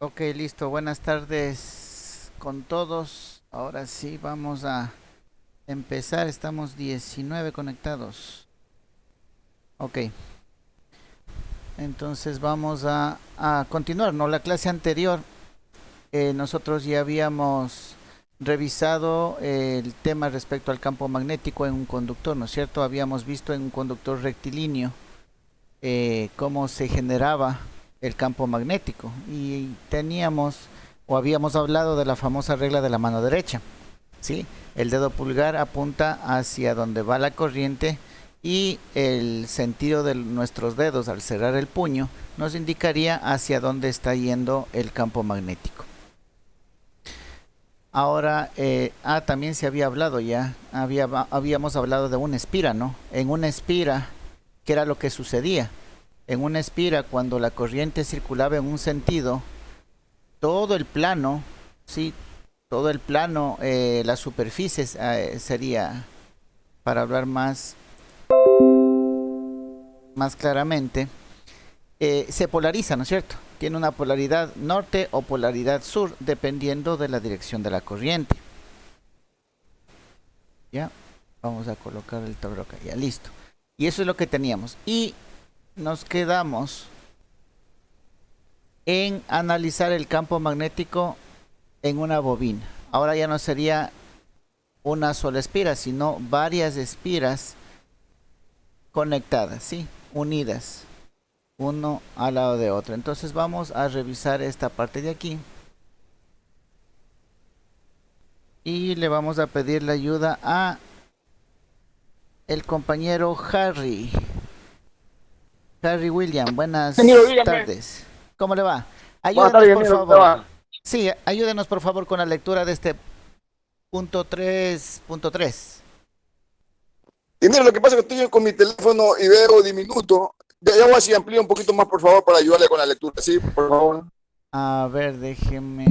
Ok, listo. Buenas tardes con todos. Ahora sí, vamos a empezar. Estamos 19 conectados. Ok, entonces vamos a continuar, ¿no? La clase anterior, nosotros ya habíamos revisado el tema respecto al campo magnético en un conductor, ¿no es cierto? Habíamos visto en un conductor rectilíneo cómo se generaba el campo magnético y teníamos o habíamos hablado de la famosa regla de la mano derecha, ¿sí? El dedo pulgar apunta hacia donde va la corriente y el sentido de nuestros dedos al cerrar el puño nos indicaría hacia dónde está yendo el campo magnético. Ahora, también se había hablado ya, habíamos hablado de una espira, ¿no? En una espira, ¿qué era lo que sucedía? En una espira, cuando la corriente circulaba en un sentido, todo el plano, sí, todo el plano, las superficies sería, para hablar más claramente, se polariza, ¿no es cierto? Tiene una polaridad norte o polaridad sur, dependiendo de la dirección de la corriente. Ya, vamos a colocar el tablero acá, ya listo. Y eso es lo que teníamos. Y nos quedamos en analizar el campo magnético en una bobina. Ahora ya no sería una sola espira, sino varias espiras conectadas, ¿sí? Unidas, uno al lado de otro. Entonces vamos a revisar esta parte de aquí. Y le vamos a pedir la ayuda a el compañero Harry. Harry William, Ingeniero, buenas dígame. tardes. ¿Cómo le va? Buenas tardes, Ayúdenos por ingeniero, ¿cómo te favor. va? Sí, ayúdenos por favor con la lectura de este punto 3.3. Ingeniero, lo que pasa es que estoy con mi teléfono y veo diminuto. Ya voy a si amplía un poquito más, por favor, para ayudarle con la lectura. Sí, por favor. A ver, déjeme.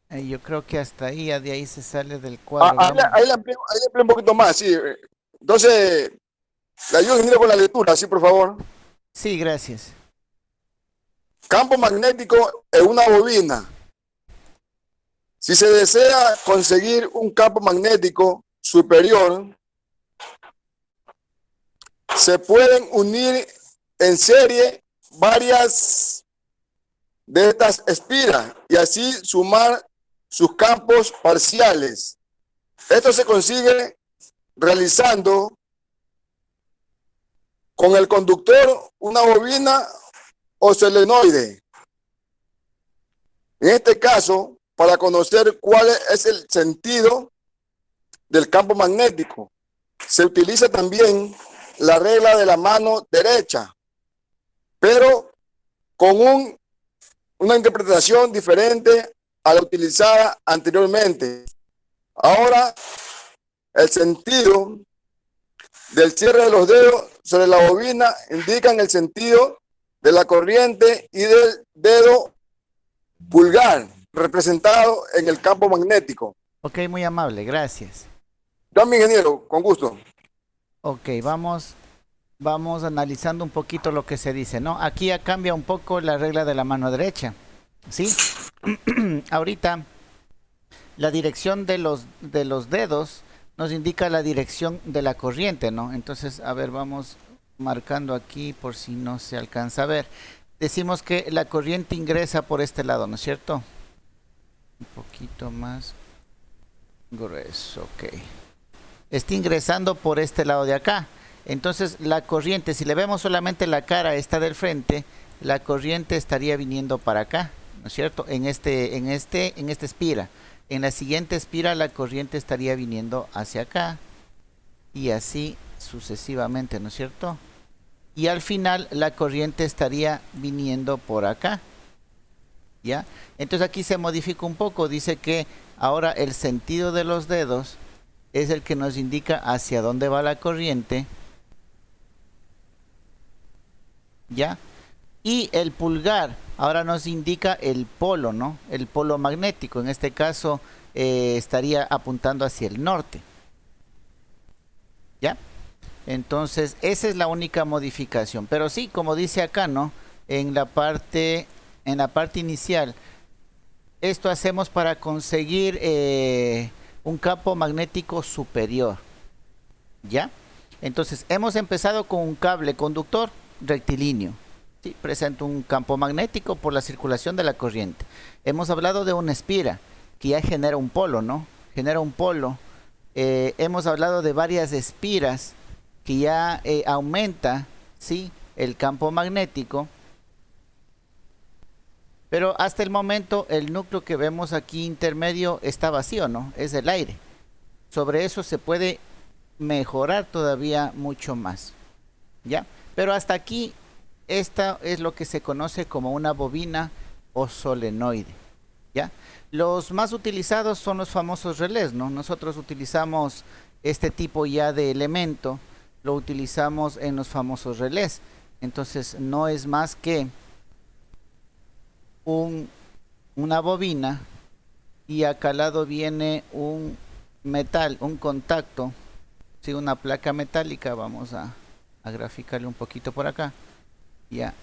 Yo creo que hasta ahí, ya de ahí se sale del cuadro. Vamos. Ahí le amplío un poquito más, sí. Entonces, le ayudo, ingeniero, con la lectura, sí, por favor. Sí, gracias. Campo magnético en una bobina. Si se desea conseguir un campo magnético superior, se pueden unir en serie varias de estas espiras y así sumar sus campos parciales. Esto se consigue realizando con el conductor una bobina o solenoide. En este caso, para conocer cuál es el sentido del campo magnético, se utiliza también la regla de la mano derecha, pero con una interpretación diferente a la utilizada anteriormente. Ahora, el sentido del cierre de los dedos sobre la bobina indican el sentido de la corriente y del dedo pulgar representado en el campo magnético. Ok, muy amable, gracias. Yo, mi ingeniero, con gusto. Ok, vamos analizando un poquito lo que se dice, ¿no? Aquí ya cambia un poco la regla de la mano derecha, ¿sí? Ahorita la dirección de los dedos nos indica la dirección de la corriente, ¿no? Entonces, a ver, vamos marcando aquí por si no se alcanza a ver. Decimos que la corriente ingresa por este lado, ¿no es cierto? Un poquito más grueso, ok. Está ingresando por este lado de acá. Entonces la corriente, si le vemos solamente la cara esta del frente, la corriente estaría viniendo para acá, ¿no es cierto? En esta espira. En la siguiente espira la corriente estaría viniendo hacia acá y así sucesivamente, ¿no es cierto? Y al final la corriente estaría viniendo por acá, ¿ya? Entonces aquí se modifica un poco, dice que ahora el sentido de los dedos es el que nos indica hacia dónde va la corriente, ¿ya? Y el pulgar ahora nos indica el polo, ¿no? El polo magnético, en este caso estaría apuntando hacia el norte, ¿ya? Entonces, esa es la única modificación. Pero sí, como dice acá, ¿no? en la parte inicial. Esto hacemos para conseguir un campo magnético superior. ¿Ya? Entonces, hemos empezado con un cable conductor rectilíneo. ¿Sí? Presenta un campo magnético por la circulación de la corriente. Hemos hablado de una espira que ya genera un polo, ¿no? Genera un polo. Hemos hablado de varias espiras que ya aumenta, ¿sí?, el campo magnético. Pero hasta el momento el núcleo que vemos aquí intermedio está vacío, ¿no? Es el aire. Sobre eso se puede mejorar todavía mucho más. ¿Ya? Pero hasta aquí, esta es lo que se conoce como una bobina o solenoide. ¿Ya? Los más utilizados son los famosos relés, ¿no? Nosotros utilizamos este tipo ya de elemento, lo utilizamos en los famosos relés. Entonces no es más que una bobina, y acá al lado viene un metal, un contacto, ¿sí? Una placa metálica. Vamos a graficarle un poquito por acá. Ya.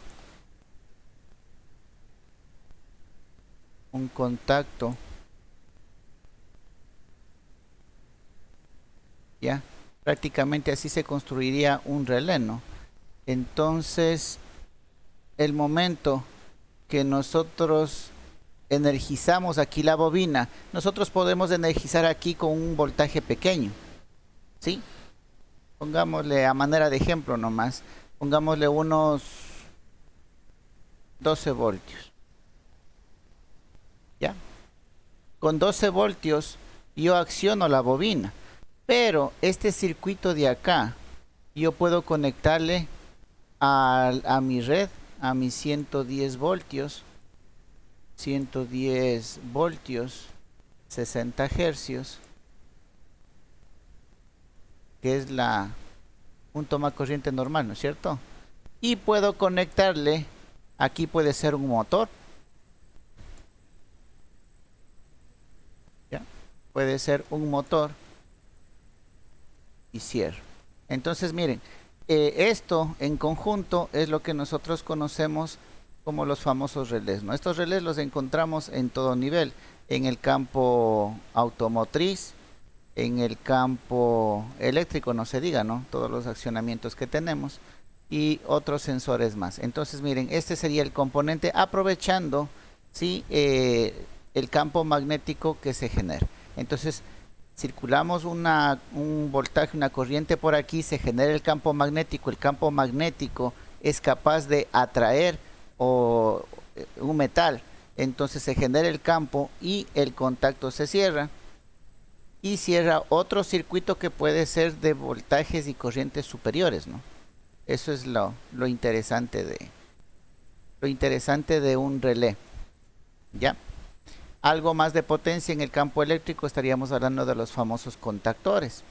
Un contacto. Ya. Prácticamente así se construiría un relé, ¿no? Entonces, el momento que nosotros energizamos aquí la bobina, nosotros podemos energizar aquí con un voltaje pequeño, ¿sí? Pongámosle a manera de ejemplo nomás, pongámosle unos 12 voltios. ¿Ya? Con 12 voltios yo acciono la bobina, pero este circuito de acá yo puedo conectarle a mi red, a mis 110 voltios, 60 hercios, que es un toma corriente normal, ¿no es cierto? Y puedo conectarle, aquí puede ser un motor, ¿ya? Puede ser un motor, y cierro. Entonces miren, esto en conjunto es lo que nosotros conocemos como los famosos relés, ¿no? Estos relés los encontramos en todo nivel, en el campo automotriz, en el campo eléctrico, no se diga, ¿no? Todos los accionamientos que tenemos y otros sensores más. Entonces miren, este sería el componente aprovechando, ¿sí?, el campo magnético que se genera. Entonces circulamos un voltaje, una corriente por aquí, se genera el campo magnético. El campo magnético es capaz de atraer un metal, entonces se genera el campo y el contacto se cierra, y cierra otro circuito que puede ser de voltajes y corrientes superiores, ¿no? Eso es lo interesante de un relé. ¿Ya? Algo más de potencia en el campo eléctrico, estaríamos hablando de los famosos contactores,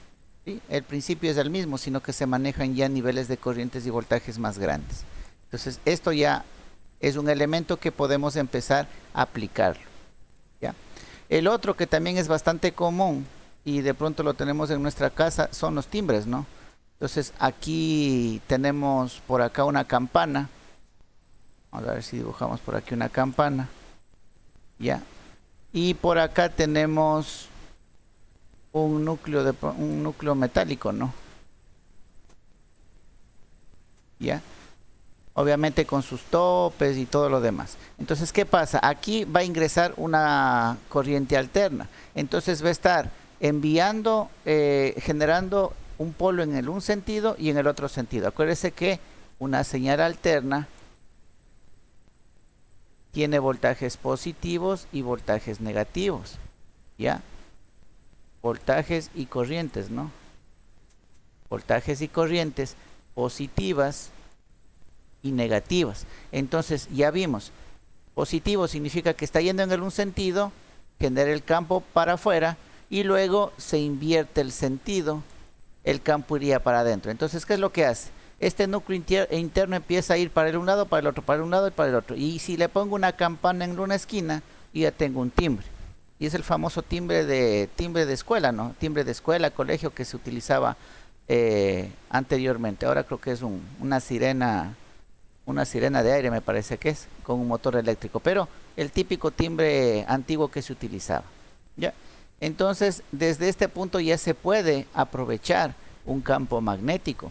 ¿sí? El principio es el mismo, sino que se manejan ya niveles de corrientes y voltajes más grandes. Entonces esto ya es un elemento que podemos empezar a aplicarlo. ¿Ya? El otro que también es bastante común y de pronto lo tenemos en nuestra casa son los timbres, ¿no? Entonces aquí tenemos por acá una campana. Vamos a ver si dibujamos por aquí una campana. Ya. Y por acá tenemos un núcleo metálico, ¿no? Ya. Obviamente con sus topes y todo lo demás. Entonces, ¿qué pasa? Aquí va a ingresar una corriente alterna. Entonces va a estar enviando, generando un polo en un sentido y en el otro sentido. Acuérdese que una señal alterna tiene voltajes positivos y voltajes negativos. ¿Ya? Voltajes y corrientes, ¿no? Voltajes y corrientes positivas y negativas. Entonces ya vimos, positivo significa que está yendo en un sentido, genera el campo para afuera y luego se invierte el sentido, el campo iría para adentro. Entonces, ¿qué es lo que hace? Este núcleo interno empieza a ir para el un lado, para el otro, para un lado y para el otro. Y si le pongo una campana en una esquina, ya tengo un timbre. Y es el famoso timbre de escuela, ¿no? Timbre de escuela, colegio, que se utilizaba anteriormente. Ahora creo que es una sirena una sirena de aire me parece que es, con un motor eléctrico, pero el típico timbre antiguo que se utilizaba. ¿Ya? Entonces, desde este punto ya se puede aprovechar un campo magnético.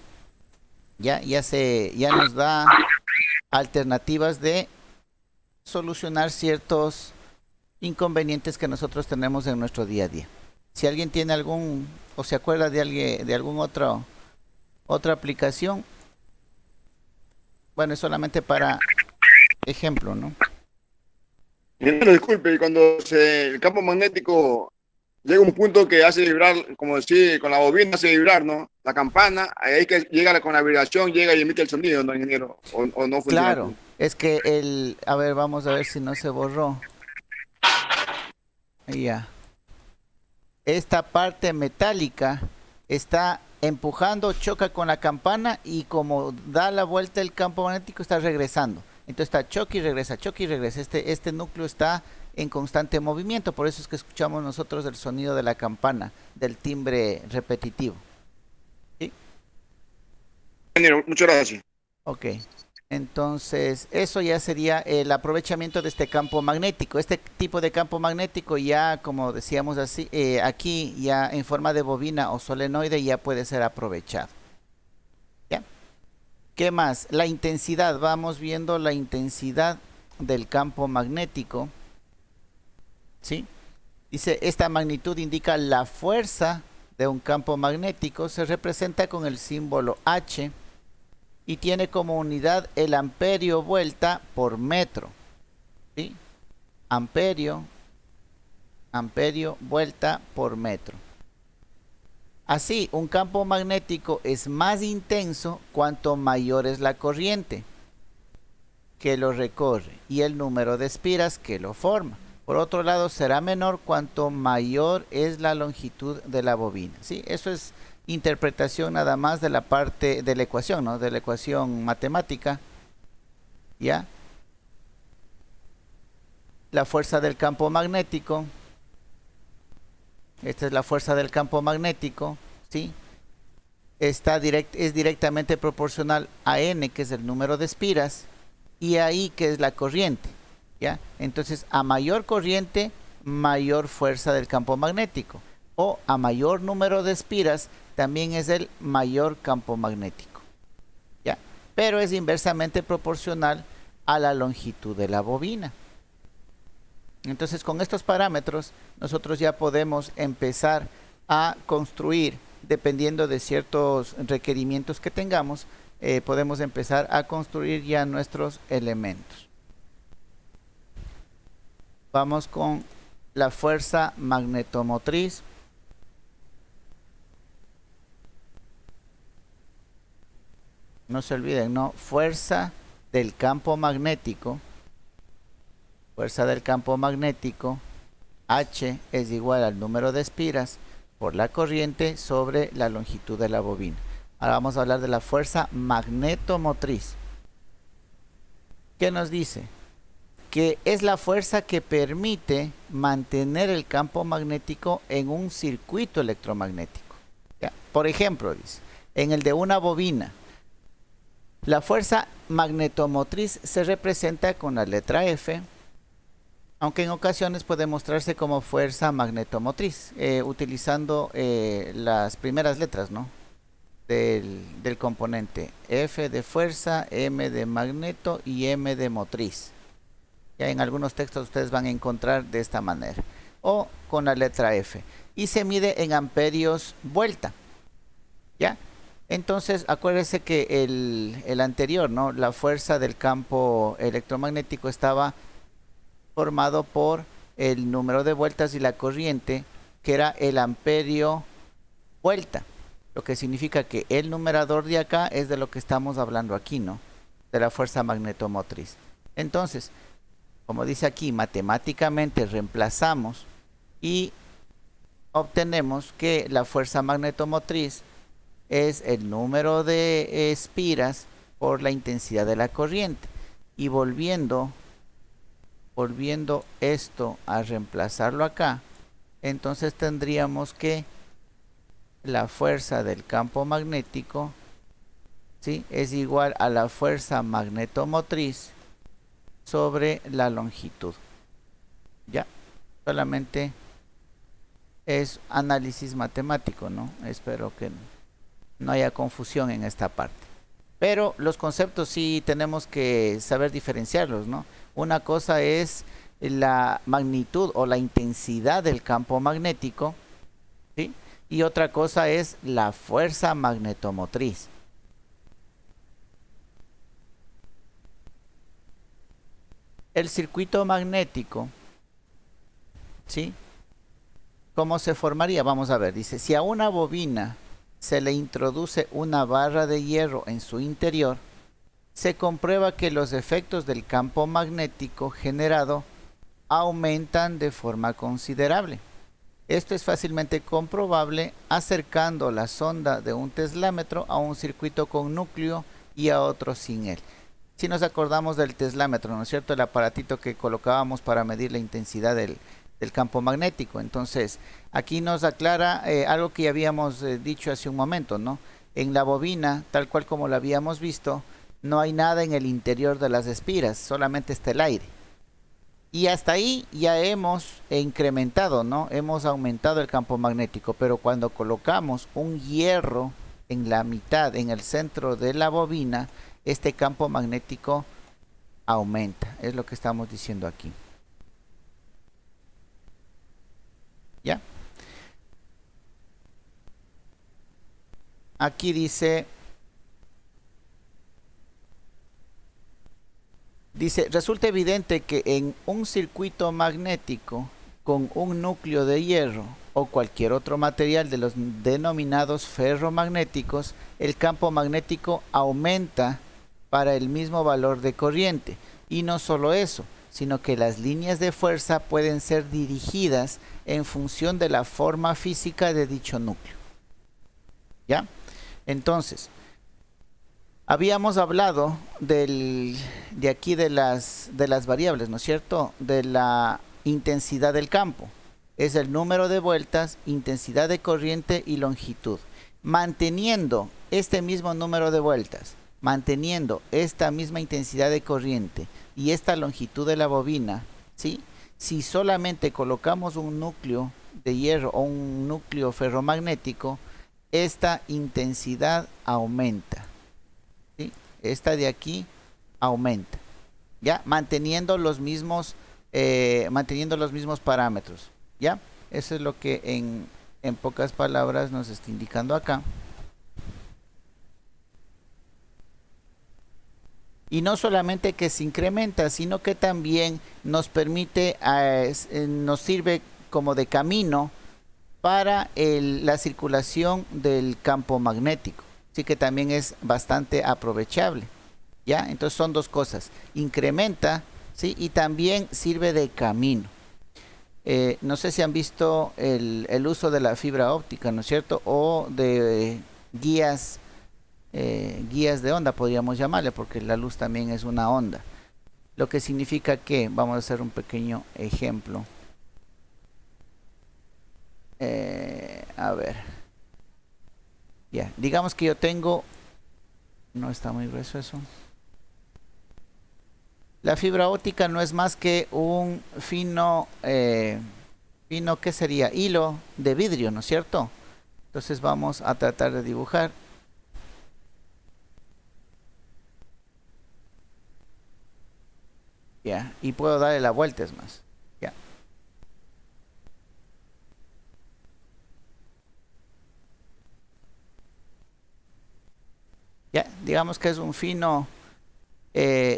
Ya nos da alternativas de solucionar ciertos inconvenientes que nosotros tenemos en nuestro día a día. Si alguien tiene algún o se acuerda de alguien de algún otra aplicación, bueno, es solamente para ejemplo, ¿no? Ingeniero, disculpe, y cuando el campo magnético llega a un punto que hace vibrar, como decir, con la bobina hace vibrar, ¿no? La campana, ahí que llega con la vibración, llega y emite el sonido, ¿no, ingeniero? O no funciona Claro, así. es que a ver, vamos a ver si no se borró. Ya. Esta parte metálica está empujando, choca con la campana y como da la vuelta el campo magnético está regresando. Entonces está choque y regresa, choque y regresa. Este núcleo está en constante movimiento, por eso es que escuchamos nosotros el sonido de la campana, del timbre repetitivo. ¿Sí? Ingeniero, muchas gracias. Ok. Entonces, eso ya sería el aprovechamiento de este campo magnético. Este tipo de campo magnético ya, como decíamos así, aquí ya en forma de bobina o solenoide ya puede ser aprovechado. ¿Ya? ¿Qué más? La intensidad. Vamos viendo la intensidad del campo magnético. ¿Sí? Dice, esta magnitud indica la fuerza de un campo magnético. Se representa con el símbolo H. Y tiene como unidad el amperio vuelta por metro. ¿Sí? Amperio vuelta por metro. Así, un campo magnético es más intenso cuanto mayor es la corriente que lo recorre y el número de espiras que lo forma. Por otro lado, será menor cuanto mayor es la longitud de la bobina. ¿Sí? Eso es interpretación nada más de la parte de la ecuación, ¿no? De la ecuación matemática. ¿Ya? La fuerza del campo magnético. Esta es la fuerza del campo magnético, ¿sí? Es directamente proporcional a n, que es el número de espiras, y a I, que es la corriente. ¿Ya? Entonces, a mayor corriente, mayor fuerza del campo magnético. O a mayor número de espiras, también es el mayor campo magnético. ¿Ya? Pero es inversamente proporcional a la longitud de la bobina. Entonces, con estos parámetros, nosotros ya podemos empezar a construir, dependiendo de ciertos requerimientos que tengamos, podemos empezar a construir ya nuestros elementos. Vamos con la fuerza magnetomotriz. No se olviden, ¿no? Fuerza del campo magnético. Fuerza del campo magnético. H es igual al número de espiras por la corriente sobre la longitud de la bobina. Ahora vamos a hablar de la fuerza magnetomotriz. ¿Qué nos dice? Que es la fuerza que permite mantener el campo magnético en un circuito electromagnético. ¿Ya? Por ejemplo, dice, en el de una bobina, la fuerza magnetomotriz se representa con la letra F, aunque en ocasiones puede mostrarse como fuerza magnetomotriz, utilizando las primeras letras, ¿no? del componente. F de fuerza, M de magneto y M de motriz. Ya en algunos textos ustedes van a encontrar de esta manera. O con la letra F. Y se mide en amperios vuelta. ¿Ya? Entonces, acuérdense que el anterior, ¿no? La fuerza del campo electromagnético estaba formado por el número de vueltas y la corriente, que era el amperio vuelta. Lo que significa que el numerador de acá es de lo que estamos hablando aquí, ¿no? De la fuerza magnetomotriz. Entonces, como dice aquí, matemáticamente reemplazamos y obtenemos que la fuerza magnetomotriz es el número de espiras por la intensidad de la corriente. Y volviendo esto a reemplazarlo acá, entonces tendríamos que la fuerza del campo magnético ¿sí? Es igual a la fuerza magnetomotriz sobre la longitud. Ya, solamente es análisis matemático, ¿no? Espero que no haya confusión en esta parte. Pero los conceptos sí tenemos que saber diferenciarlos, ¿no? Una cosa es la magnitud o la intensidad del campo magnético, ¿sí? Y otra cosa es la fuerza magnetomotriz. El circuito magnético, ¿sí? ¿Cómo se formaría? Vamos a ver, dice, si a una bobina se le introduce una barra de hierro en su interior, se comprueba que los efectos del campo magnético generado aumentan de forma considerable. Esto es fácilmente comprobable acercando la sonda de un teslámetro a un circuito con núcleo y a otro sin él. Si nos acordamos del teslámetro, ¿no es cierto? El aparatito que colocábamos para medir la intensidad del campo magnético. Entonces, aquí nos aclara algo que ya habíamos dicho hace un momento, ¿no? En la bobina, tal cual como lo habíamos visto, no hay nada en el interior de las espiras, solamente está el aire. Y hasta ahí ya hemos incrementado, ¿no? Hemos aumentado el campo magnético, pero cuando colocamos un hierro en la mitad, en el centro de la bobina, este campo magnético aumenta. Es lo que estamos diciendo aquí. ¿Ya? Aquí dice, resulta evidente que en un circuito magnético con un núcleo de hierro o cualquier otro material de los denominados ferromagnéticos, el campo magnético aumenta para el mismo valor de corriente. Y no solo eso, sino que las líneas de fuerza pueden ser dirigidas en función de la forma física de dicho núcleo. ¿Ya? Entonces, habíamos hablado de aquí de las variables, ¿no es cierto? De la intensidad del campo. Es el número de vueltas, intensidad de corriente y longitud. Manteniendo este mismo número de vueltas, manteniendo esta misma intensidad de corriente y esta longitud de la bobina, ¿sí? Si solamente colocamos un núcleo de hierro o un núcleo ferromagnético, esta intensidad aumenta. ¿Sí? Esta de aquí aumenta, ya manteniendo los mismos parámetros, ya. Eso es lo que en pocas palabras nos está indicando acá. Y no solamente que se incrementa, sino que también nos permite, nos sirve como de camino para la circulación del campo magnético. Así que también es bastante aprovechable. ¿Ya? Entonces son dos cosas. Incrementa, ¿sí? Y también sirve de camino. No sé si han visto el uso de la fibra óptica, ¿no es cierto? O de guías de onda, podríamos llamarle, porque la luz también es una onda. Lo que significa que, vamos a hacer un pequeño ejemplo. A ver. Ya, digamos que yo tengo... No está muy grueso eso. La fibra óptica no es más que un fino, ¿qué sería? Hilo de vidrio, ¿no es cierto? Entonces vamos a tratar de dibujar. Ya, y puedo darle la vuelta, es más. Ya. Ya, digamos que es un fino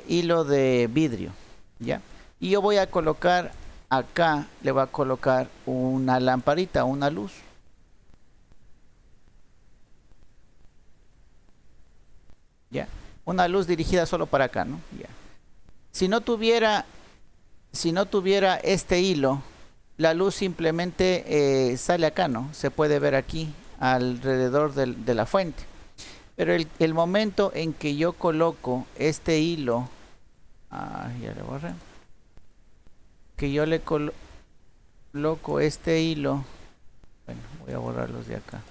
hilo de vidrio, ya. Y yo voy a colocar acá, le voy a colocar una lamparita, una luz. Ya, una luz dirigida solo para acá, ¿no? Ya. Si no tuviera este hilo, la luz simplemente sale acá, ¿no? Se puede ver aquí alrededor de la fuente. Pero el momento en que yo coloco este hilo, ya le borré, que yo le coloco este hilo, bueno, voy a borrarlos de acá.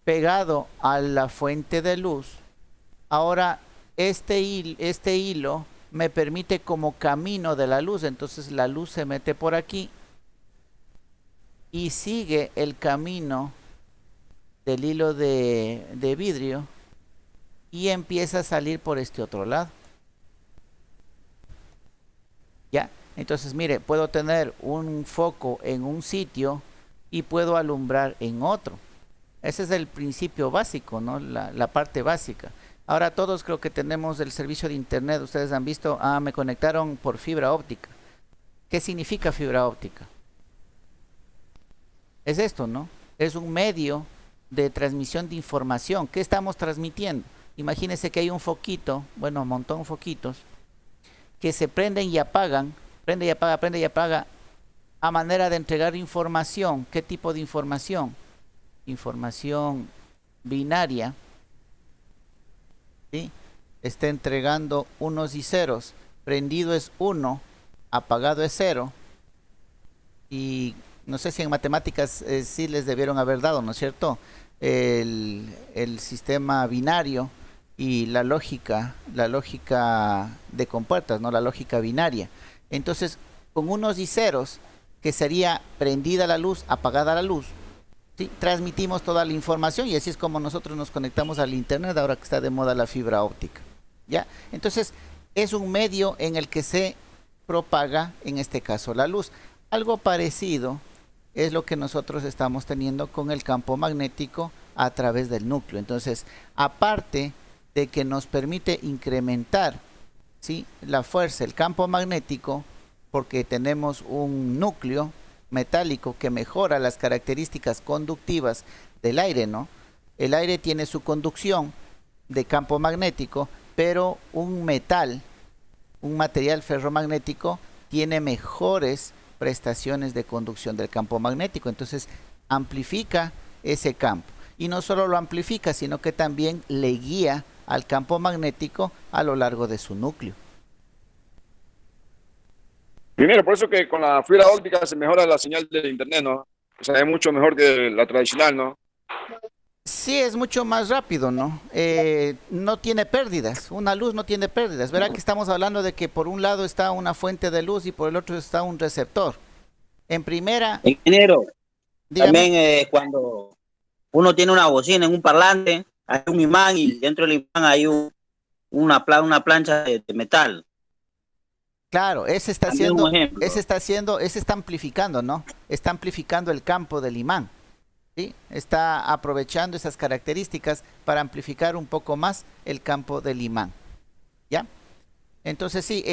pegado a la fuente de luz. Ahora este hilo me permite como camino de la luz, entonces la luz se mete por aquí y sigue el camino del hilo de vidrio y empieza a salir por este otro lado. ¿Ya? Entonces, mire, puedo tener un foco en un sitio y puedo alumbrar en otro. Ese es el principio básico, ¿no? La parte básica. Ahora todos creo que tenemos el servicio de internet. Ustedes han visto, me conectaron por fibra óptica. ¿Qué significa fibra óptica? Es esto, ¿no? Es un medio de transmisión de información. ¿Qué estamos transmitiendo? Imagínense que hay un foquito, bueno, un montón de foquitos, que se prenden y apagan, prende y apaga, a manera de entregar información. ¿Qué tipo de información? Información binaria, ¿sí? Está entregando unos y ceros. Prendido es 1, apagado es 0. Y no sé si en matemáticas sí les debieron haber dado, ¿no es cierto? El sistema binario y la lógica de compuertas, ¿no? La lógica binaria. Entonces, con unos y ceros, que sería prendida la luz, apagada la luz, ¿sí? Transmitimos toda la información y así es como nosotros nos conectamos al internet ahora que está de moda la fibra óptica. ¿Ya? Entonces, es un medio en el que se propaga, en este caso, la luz. Algo parecido es lo que nosotros estamos teniendo con el campo magnético a través del núcleo. Entonces, aparte de que nos permite incrementar, ¿sí?, la fuerza, el campo magnético, porque tenemos un núcleo metálico que mejora las características conductivas del aire, ¿no? El aire tiene su conducción de campo magnético, pero un material ferromagnético, tiene mejores prestaciones de conducción del campo magnético. Entonces, amplifica ese campo. Y no solo lo amplifica, sino que también le guía al campo magnético a lo largo de su núcleo. Primero, por eso que con la fibra óptica se mejora la señal de internet, ¿no? O sea, es mucho mejor que la tradicional, ¿no? Sí, es mucho más rápido, ¿no? No tiene pérdidas, una luz no tiene pérdidas. Verá que estamos hablando de que por un lado está una fuente de luz y por el otro está un receptor. En primera, Ingeniero, dígame. también cuando uno tiene una bocina en un parlante, hay un imán y dentro del imán hay una plancha de metal. Claro, También un ejemplo. ese está amplificando, ¿no? Está amplificando el campo del imán, ¿sí? Está aprovechando esas características para amplificar un poco más el campo del imán, ¿ya? Entonces sí,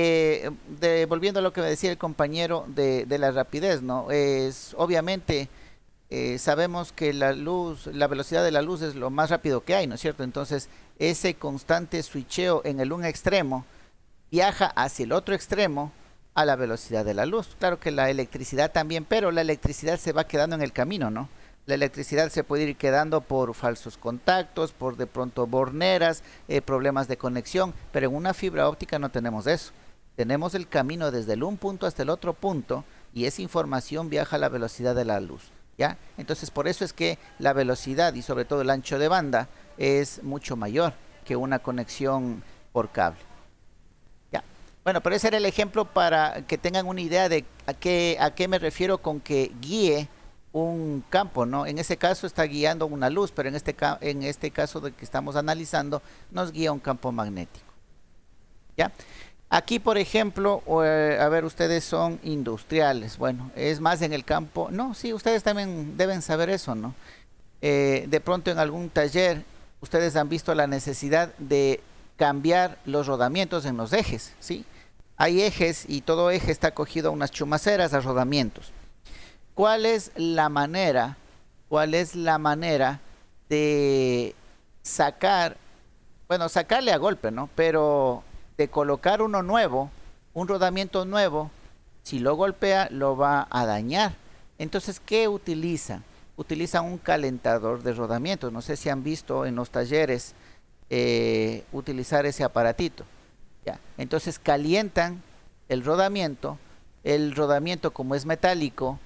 volviendo a lo que me decía el compañero de la rapidez, ¿no? Es obviamente sabemos que la luz, la velocidad de la luz es lo más rápido que hay, ¿no es cierto? Entonces ese constante switcheo en el un extremo viaja hacia el otro extremo a la velocidad de la luz. Claro que la electricidad también, pero la electricidad se va quedando en el camino, ¿no? La electricidad se puede ir quedando por falsos contactos, por de pronto borneras, problemas de conexión, pero en una fibra óptica no tenemos eso. Tenemos el camino desde el un punto hasta el otro punto y esa información viaja a la velocidad de la luz, ¿ya? Entonces por eso es que la velocidad y sobre todo el ancho de banda es mucho mayor que una conexión por cable. Bueno, pero ese era el ejemplo para que tengan una idea de a qué me refiero con que guíe un campo, ¿no? En ese caso está guiando una luz, pero en este caso de que estamos analizando, nos guía un campo magnético. ¿Ya? Aquí, por ejemplo, a ver, ustedes son industriales. Bueno, es más en el campo. No, sí, ustedes también deben saber eso, ¿no? De pronto en algún taller, ustedes han visto la necesidad de cambiar los rodamientos en los ejes, ¿sí? Hay ejes y todo eje está cogido a unas chumaceras, a rodamientos. ¿Cuál es la manera de sacar, bueno, sacarle a golpe, ¿no? Pero de colocar uno nuevo, un rodamiento nuevo, si lo golpea, lo va a dañar. Entonces, ¿qué utiliza? Utiliza un calentador de rodamientos. No sé si han visto en los talleres utilizar ese aparatito. ¿Ya? Entonces calientan el rodamiento como es metálico,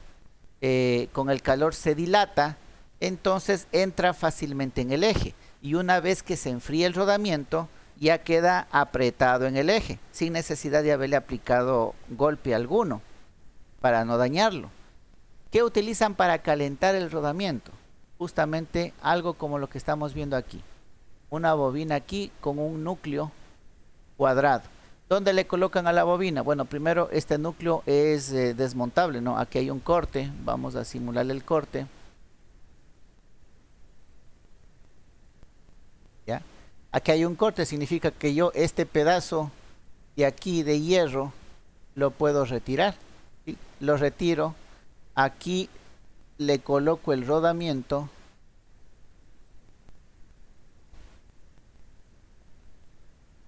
con el calor se dilata entonces entra fácilmente en el eje. Y una vez que se enfría el rodamiento, ya queda apretado en el eje, sin necesidad de haberle aplicado golpe alguno para no dañarlo. ¿Qué utilizan para calentar el rodamiento? Justamente algo como lo que estamos viendo aquí. Una bobina aquí con un núcleo cuadrado. ¿Dónde le colocan a la bobina? Bueno, primero este núcleo es desmontable, ¿no? Aquí hay un corte, vamos a simular el corte. ¿Ya? Aquí hay un corte, significa que yo este pedazo de aquí de hierro lo puedo retirar. ¿Sí? Lo retiro, aquí le coloco el rodamiento.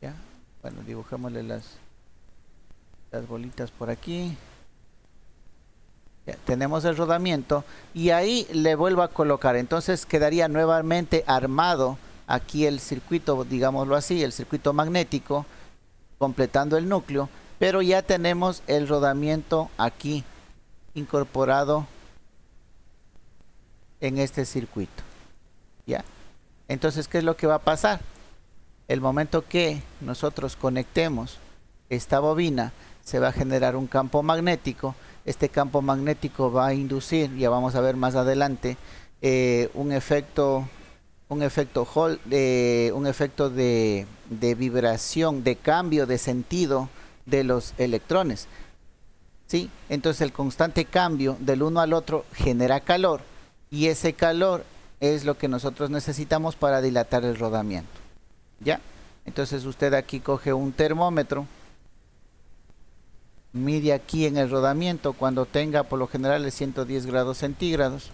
¿Ya? Bueno, dibujémosle las bolitas por aquí. Ya, tenemos el rodamiento y ahí le vuelvo a colocar. Entonces quedaría nuevamente armado aquí el circuito, digámoslo así, el circuito magnético, completando el núcleo, pero ya tenemos el rodamiento aquí incorporado en este circuito. ¿Ya? Entonces, ¿qué es lo que va a pasar? El momento que nosotros conectemos esta bobina, se va a generar un campo magnético. Este campo magnético va a inducir, ya vamos a ver más adelante, un efecto de vibración, de cambio de sentido de los electrones. ¿Sí? Entonces el constante cambio del uno al otro genera calor, y ese calor es lo que nosotros necesitamos para dilatar el rodamiento. ¿Ya? Entonces usted aquí coge un termómetro, mide aquí en el rodamiento, cuando tenga, por lo general es 110 grados centígrados.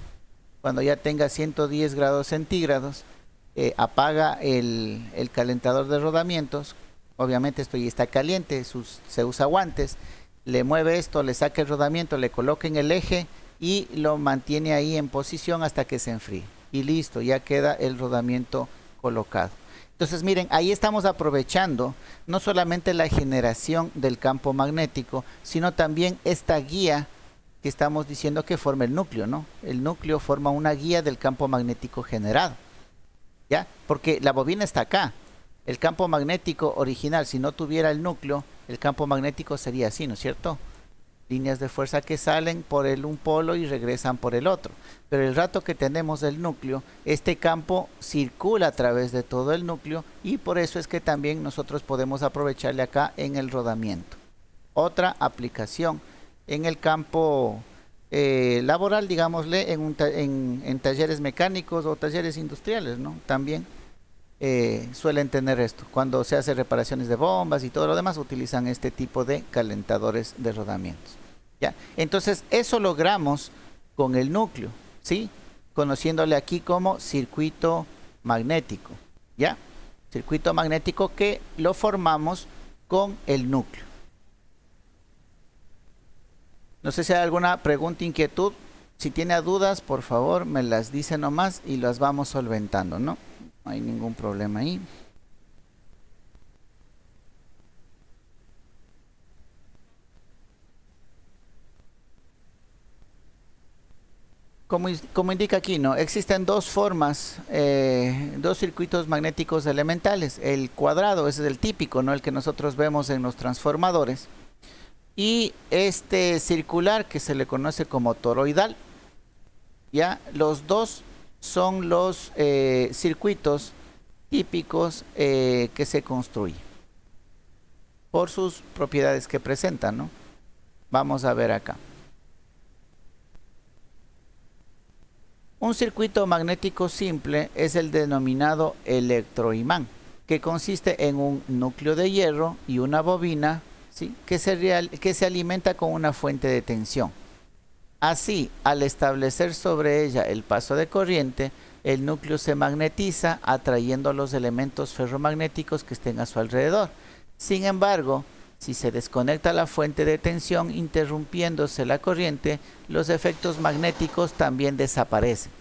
Cuando ya tenga 110 grados centígrados, apaga el calentador de rodamientos. Obviamente esto ya está caliente, se usa guantes, le mueve esto, le saca el rodamiento, le coloca en el eje y lo mantiene ahí en posición hasta que se enfríe. Y listo, ya queda el rodamiento colocado. Entonces miren, ahí estamos aprovechando no solamente la generación del campo magnético, sino también esta guía que estamos diciendo que forma el núcleo, ¿no? El núcleo forma una guía del campo magnético generado, ¿ya? Porque la bobina está acá. El campo magnético original, si no tuviera el núcleo, el campo magnético sería así, ¿no es cierto? Líneas de fuerza que salen por un polo y regresan por el otro. Pero el rato que tenemos el núcleo, este campo circula a través de todo el núcleo, y por eso es que también nosotros podemos aprovecharle acá en el rodamiento. Otra aplicación en el campo laboral, digámosle, en talleres mecánicos o talleres industriales, ¿no? También suelen tener esto. Cuando se hace reparaciones de bombas y todo lo demás, utilizan este tipo de calentadores de rodamientos. ¿Ya? Entonces, eso logramos con el núcleo, ¿sí? Conociéndole aquí como circuito magnético, ¿ya? Circuito magnético que lo formamos con el núcleo. No sé si hay alguna pregunta, inquietud. Si tiene dudas, por favor, me las dice nomás y las vamos solventando, ¿no? No hay ningún problema ahí. Como indica aquí, ¿no? Existen dos formas, dos circuitos magnéticos elementales. El cuadrado, ese es el típico, ¿no? El que nosotros vemos en los transformadores. Y este circular, que se le conoce como toroidal. Ya, los dos son los circuitos típicos que se construyen por sus propiedades que presentan, ¿no? Vamos a ver acá. Un circuito magnético simple es el denominado electroimán, que consiste en un núcleo de hierro y una bobina, ¿sí? que se alimenta con una fuente de tensión. Así, al establecer sobre ella el paso de corriente, el núcleo se magnetiza, atrayendo los elementos ferromagnéticos que estén a su alrededor. Sin embargo, si se desconecta la fuente de tensión, interrumpiéndose la corriente, los efectos magnéticos también desaparecen.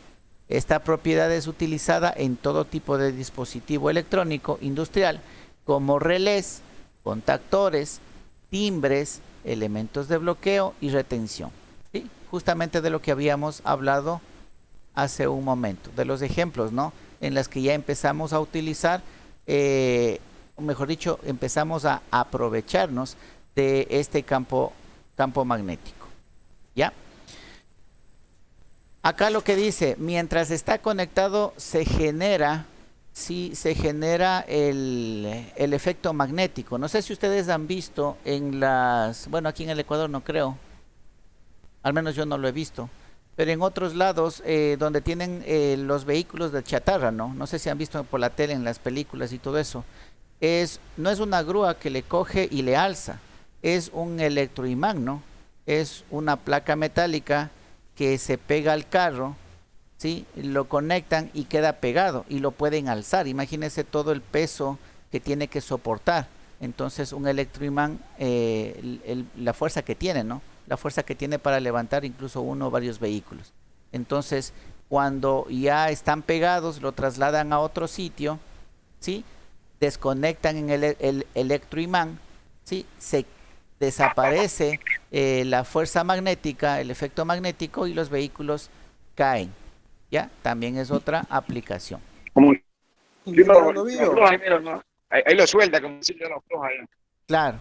Esta propiedad es utilizada en todo tipo de dispositivo electrónico industrial, como relés, contactores, timbres, elementos de bloqueo y retención. ¿Sí? Justamente de lo que habíamos hablado hace un momento, de los ejemplos, ¿no? En las que ya empezamos a utilizar, o mejor dicho, empezamos a aprovecharnos de este campo magnético, ¿ya? Acá lo que dice, mientras está conectado se genera, sí, se genera el efecto magnético. No sé si ustedes han visto en las, bueno, aquí en el Ecuador no creo, al menos yo no lo he visto, pero en otros lados donde tienen los vehículos de chatarra, ¿no? No sé si han visto por la tele, en las películas y todo eso. No es una grúa que le coge y le alza, es un electroimán, ¿no? Es una placa metálica que se pega al carro, ¿sí? Lo conectan y queda pegado y lo pueden alzar. Imagínense todo el peso que tiene que soportar. Entonces un electroimán, la fuerza que tiene, ¿no? La fuerza que tiene para levantar incluso uno o varios vehículos. Entonces, cuando ya están pegados, lo trasladan a otro sitio, ¿sí? Desconectan en el electroimán, ¿sí? Se desaparece la fuerza magnética, el efecto magnético, y los vehículos caen. ¿Ya? También es otra aplicación. Como si Ingeniero lo Novillo, afloja, ahí, mira, ¿no? Ahí lo suelta, como si yo lo afloja. Ya. Claro.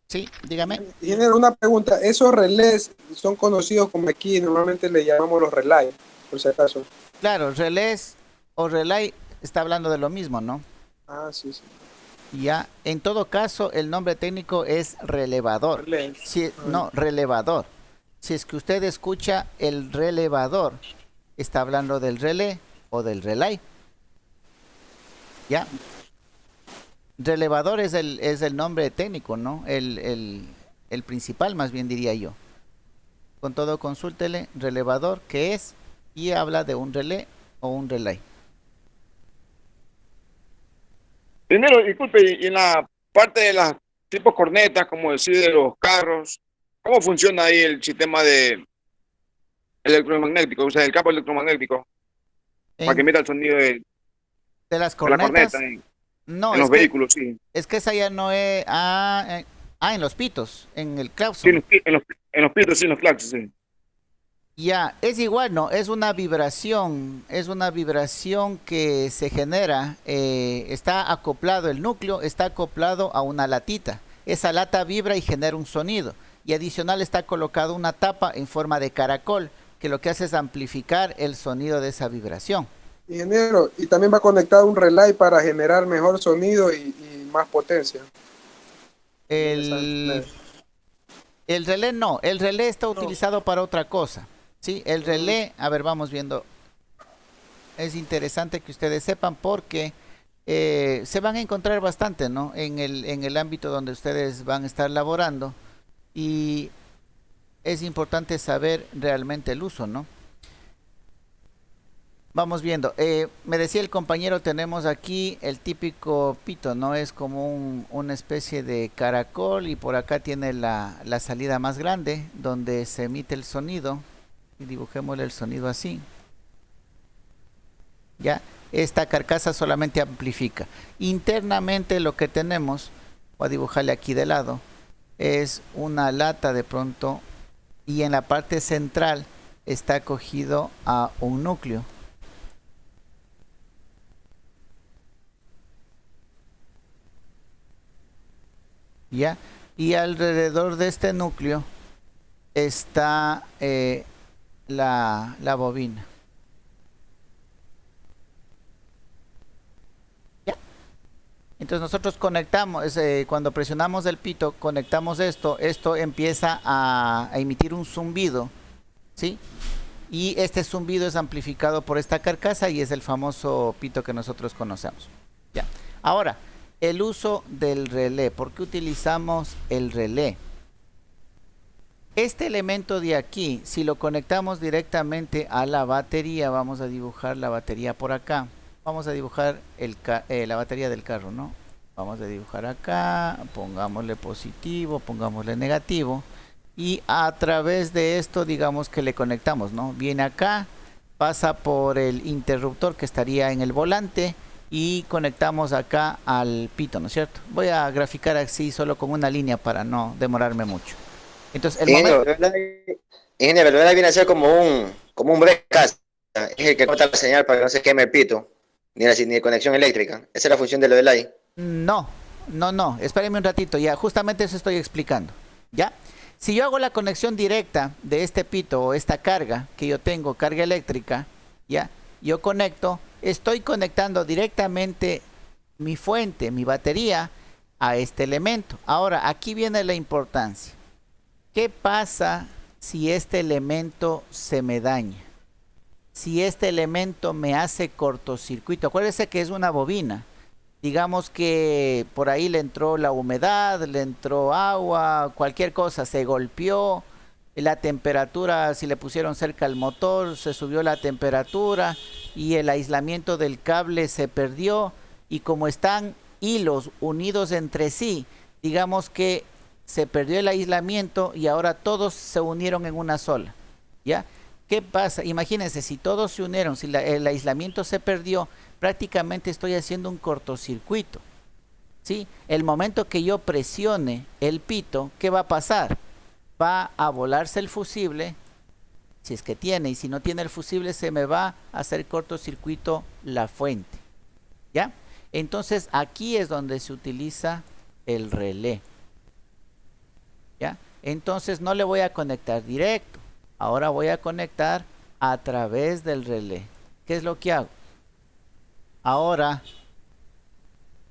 Sí, dígame. ingeniero, una pregunta. Esos relés son conocidos como aquí, normalmente le llamamos los relay, por si acaso. Claro, relés o relay está hablando de lo mismo, ¿no? Ah, sí, sí. Ya, en todo caso, el nombre técnico es relevador. No, relevador. Si es que usted escucha el relevador, está hablando del relé o del relay. ¿Ya? Relevador es el nombre técnico, ¿no? El principal, más bien diría yo. Con todo, consúltele relevador, ¿qué es? Y habla de un relé o un relay. Primero, disculpe, y en la parte de las tipos cornetas, como decir, de los carros, ¿cómo funciona ahí el sistema de electromagnético, o sea, el campo electromagnético, para que En, emita el sonido de las de la corneta cornetas, no, en los vehículos, sí? es que esa ya no es. En los pitos, en el Sí, claxon. en los pitos, sí, en los claxons, sí. Ya, es igual, ¿no? Es una vibración que se genera, está acoplado, el núcleo está acoplado a una latita. Esa lata vibra y genera un sonido. Y adicional está colocado una tapa en forma de caracol, que lo que hace es amplificar el sonido de esa vibración. Ingeniero, y también va conectado un relay para generar mejor sonido y más potencia. El, el relé no, el relé está utilizado para otra cosa. Sí, el relé, a ver, vamos viendo. Es interesante que ustedes sepan porque se van a encontrar bastante, ¿no? En el ámbito donde ustedes van a estar laborando, y es importante saber realmente el uso, ¿no? Vamos viendo. Me decía el compañero, tenemos aquí el típico pito, ¿no? Es como una especie de caracol, y por acá tiene la salida más grande donde se emite el sonido. Y dibujémosle el sonido así. Ya, esta carcasa solamente amplifica. Internamente lo que tenemos, voy a dibujarle aquí de lado, es una lata de pronto, y en la parte central está cogido a un núcleo. ¿Ya? Y alrededor de este núcleo está la bobina. ¿Ya? Entonces nosotros conectamos, cuando presionamos el pito, conectamos esto empieza a emitir un zumbido, ¿sí? Y este zumbido es amplificado por esta carcasa y es el famoso pito que nosotros conocemos. ¿Ya? Ahora, el uso del relé. ¿Por qué utilizamos el relé? Este elemento de aquí, si lo conectamos directamente a la batería, vamos a dibujar la batería por acá. Vamos a dibujar la batería del carro, ¿no? Vamos a dibujar acá, pongámosle positivo, pongámosle negativo. Y a través de esto, digamos que le conectamos, ¿no? Viene acá, pasa por el interruptor que estaría en el volante, y conectamos acá al pito, ¿no es cierto? Voy a graficar así solo con una línea para no demorarme mucho. Entonces, Ingeniero, ¿verdad? Ingeniero, ¿verdad? Viene a ser como un breakcaster. es el que corta la señal para que no se queme el pito, ni conexión eléctrica. Esa es la función de lo del delay. No, no, espéreme un ratito, ya, justamente eso estoy explicando, ¿ya? Si yo hago la conexión directa de este pito o esta carga que yo tengo, carga eléctrica, ¿ya? Yo conecto, estoy conectando directamente mi fuente, mi batería, a este elemento. Ahora, aquí viene la importancia. ¿Qué pasa si este elemento se me daña? Si este elemento me hace cortocircuito, acuérdese que es una bobina. Digamos que por ahí le entró la humedad, le entró agua, cualquier cosa, se golpeó, la temperatura, si le pusieron cerca al motor, se subió la temperatura y el aislamiento del cable se perdió, y como están hilos unidos entre sí, digamos que se perdió el aislamiento y ahora todos se unieron en una sola, ¿ya? ¿Qué pasa? Imagínense, si todos se unieron, si el aislamiento se perdió, prácticamente estoy haciendo un cortocircuito, ¿sí? El momento que yo presione el pito, ¿qué va a pasar? Va a volarse el fusible, si es que tiene, y si no tiene el fusible, se me va a hacer cortocircuito la fuente, ¿ya? Entonces aquí es donde se utiliza el relé, ¿ya? Entonces no le voy a conectar directo, ahora voy a conectar a través del relé. ¿Qué es lo que hago? Ahora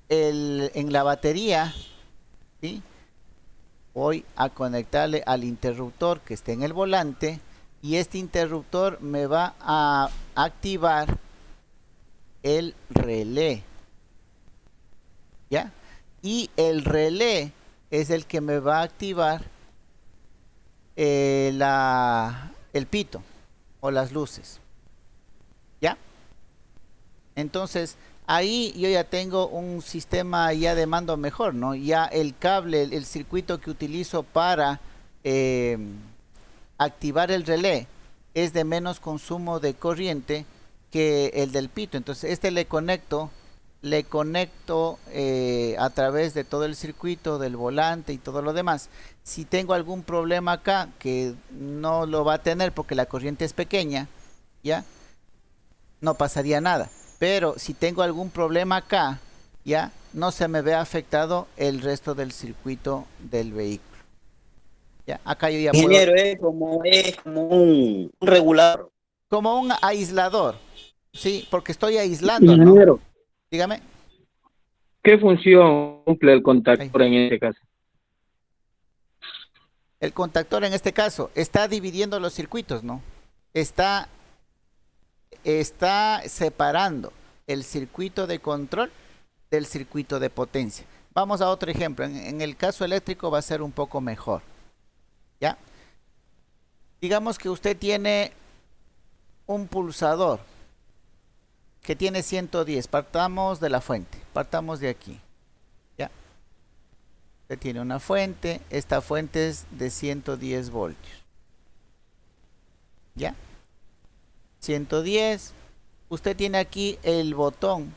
en la batería, ¿sí?, voy a conectarle al interruptor que esté en el volante, y este interruptor me va a activar el relé, ¿ya? Y el relé es el que me va a activar el pito o las luces, ¿ya? Entonces ahí yo ya tengo un sistema ya de mando mejor, ¿no? Ya el cable, el circuito que utilizo para activar el relé es de menos consumo de corriente que el del pito. Entonces este le conecto a través de todo el circuito del volante y todo lo demás. Si tengo algún problema acá, que no lo va a tener porque la corriente es pequeña, ya no pasaría nada. Pero si tengo algún problema acá, ya no se me ve afectado el resto del circuito del vehículo. Ya, acá yo ya Ingeniero, puedo, es como un regulador. como un aislador, sí, porque estoy aislando, ¿no? Ingeniero, Dígame. ¿qué función cumple el Ahí. contactor en este caso? El contactor en este caso está dividiendo los circuitos, ¿no? Está separando el circuito de control del circuito de potencia. Vamos a otro ejemplo. En el caso eléctrico va a ser un poco mejor, ¿ya? Digamos que usted tiene un pulsador que tiene 110. Partamos de la fuente. Partamos de aquí, ¿ya? Usted tiene una fuente. Esta fuente es de 110 voltios, ¿ya? 110. Usted tiene aquí el botón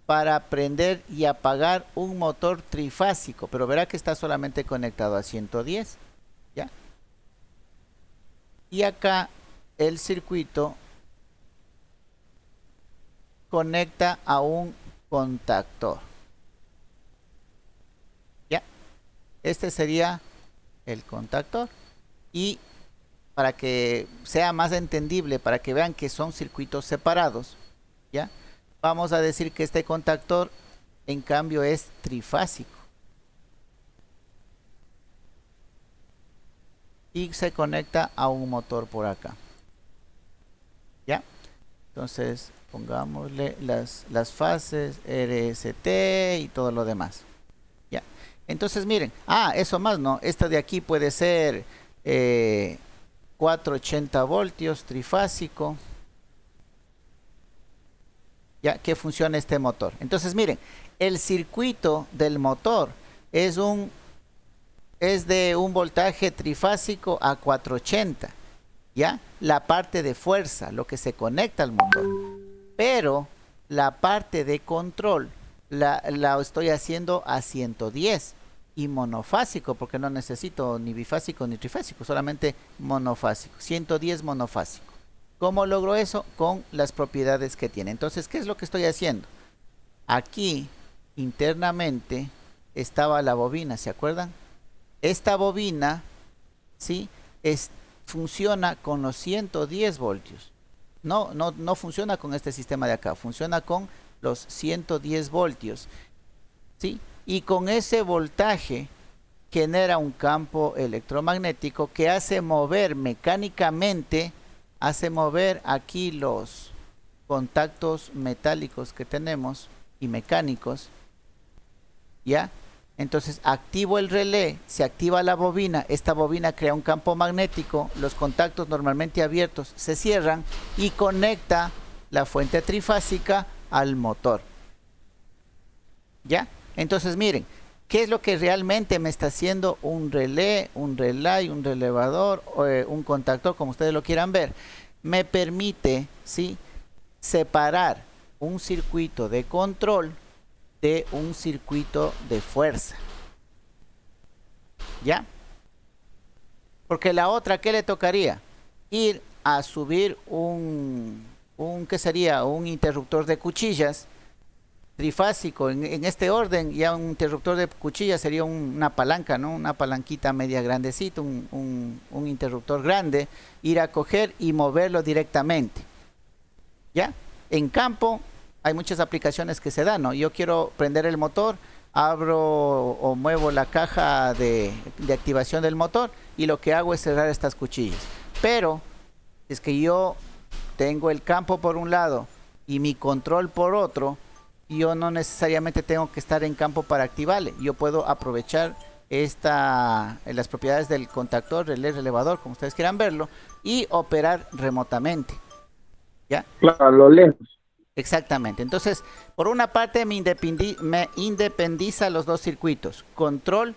para prender y apagar un motor trifásico, pero verá que está solamente conectado a 110, ¿ya? Y acá el circuito conecta a un contactor, ¿ya? Este sería el contactor. Y para que sea más entendible, para que vean que son circuitos separados, ¿ya?, vamos a decir que este contactor en cambio es trifásico y se conecta a un motor por acá, ¿ya? Entonces pongámosle las fases RST y todo lo demás, ¿ya? Entonces miren, eso más, ¿no? Esta de aquí puede ser 480 voltios trifásico, ya que funciona este motor. Entonces miren, el circuito del motor es de un voltaje trifásico a 480, ya, la parte de fuerza, lo que se conecta al motor, pero la parte de control la estoy haciendo a 110 y monofásico, porque no necesito ni bifásico ni trifásico, solamente monofásico, 110 monofásico, ¿Cómo logro eso? Con las propiedades que tiene. Entonces, ¿qué es lo que estoy haciendo? Aquí, internamente, estaba la bobina, ¿se acuerdan? Esta bobina, ¿sí? Funciona con los 110 voltios. No funciona con este sistema de acá, funciona con los 110 voltios, ¿sí? Y con ese voltaje genera un campo electromagnético que hace mover mecánicamente, hace mover aquí los contactos metálicos que tenemos y mecánicos, ¿ya? Entonces activo el relé, se activa la bobina, esta bobina crea un campo magnético, los contactos normalmente abiertos se cierran y conecta la fuente trifásica al motor. ¿Ya? Entonces miren, ¿qué es lo que realmente me está haciendo un relé, un relay, un relevador, un contactor, como ustedes lo quieran ver? Me permite, ¿sí?, separar un circuito de control de un circuito de fuerza. ¿Ya? Porque la otra, ¿qué le tocaría? Ir a subir ¿qué sería? Un interruptor de cuchillas trifásico. En este orden, ya un interruptor de cuchillas sería una palanca, ¿no? Una palanquita media grandecita, un interruptor grande. Ir a coger y moverlo directamente. ¿Ya? En campo hay muchas aplicaciones que se dan, ¿no? Yo quiero prender el motor, abro o muevo la caja de activación del motor y lo que hago es cerrar estas cuchillas. Pero es que yo tengo el campo por un lado y mi control por otro, yo no necesariamente tengo que estar en campo para activarle. Yo puedo aprovechar las propiedades del contactor, relé, relevador, como ustedes quieran verlo, y operar remotamente. ¿Ya? Claro, lo lejos. Exactamente. Entonces, por una parte me independiza los dos circuitos, control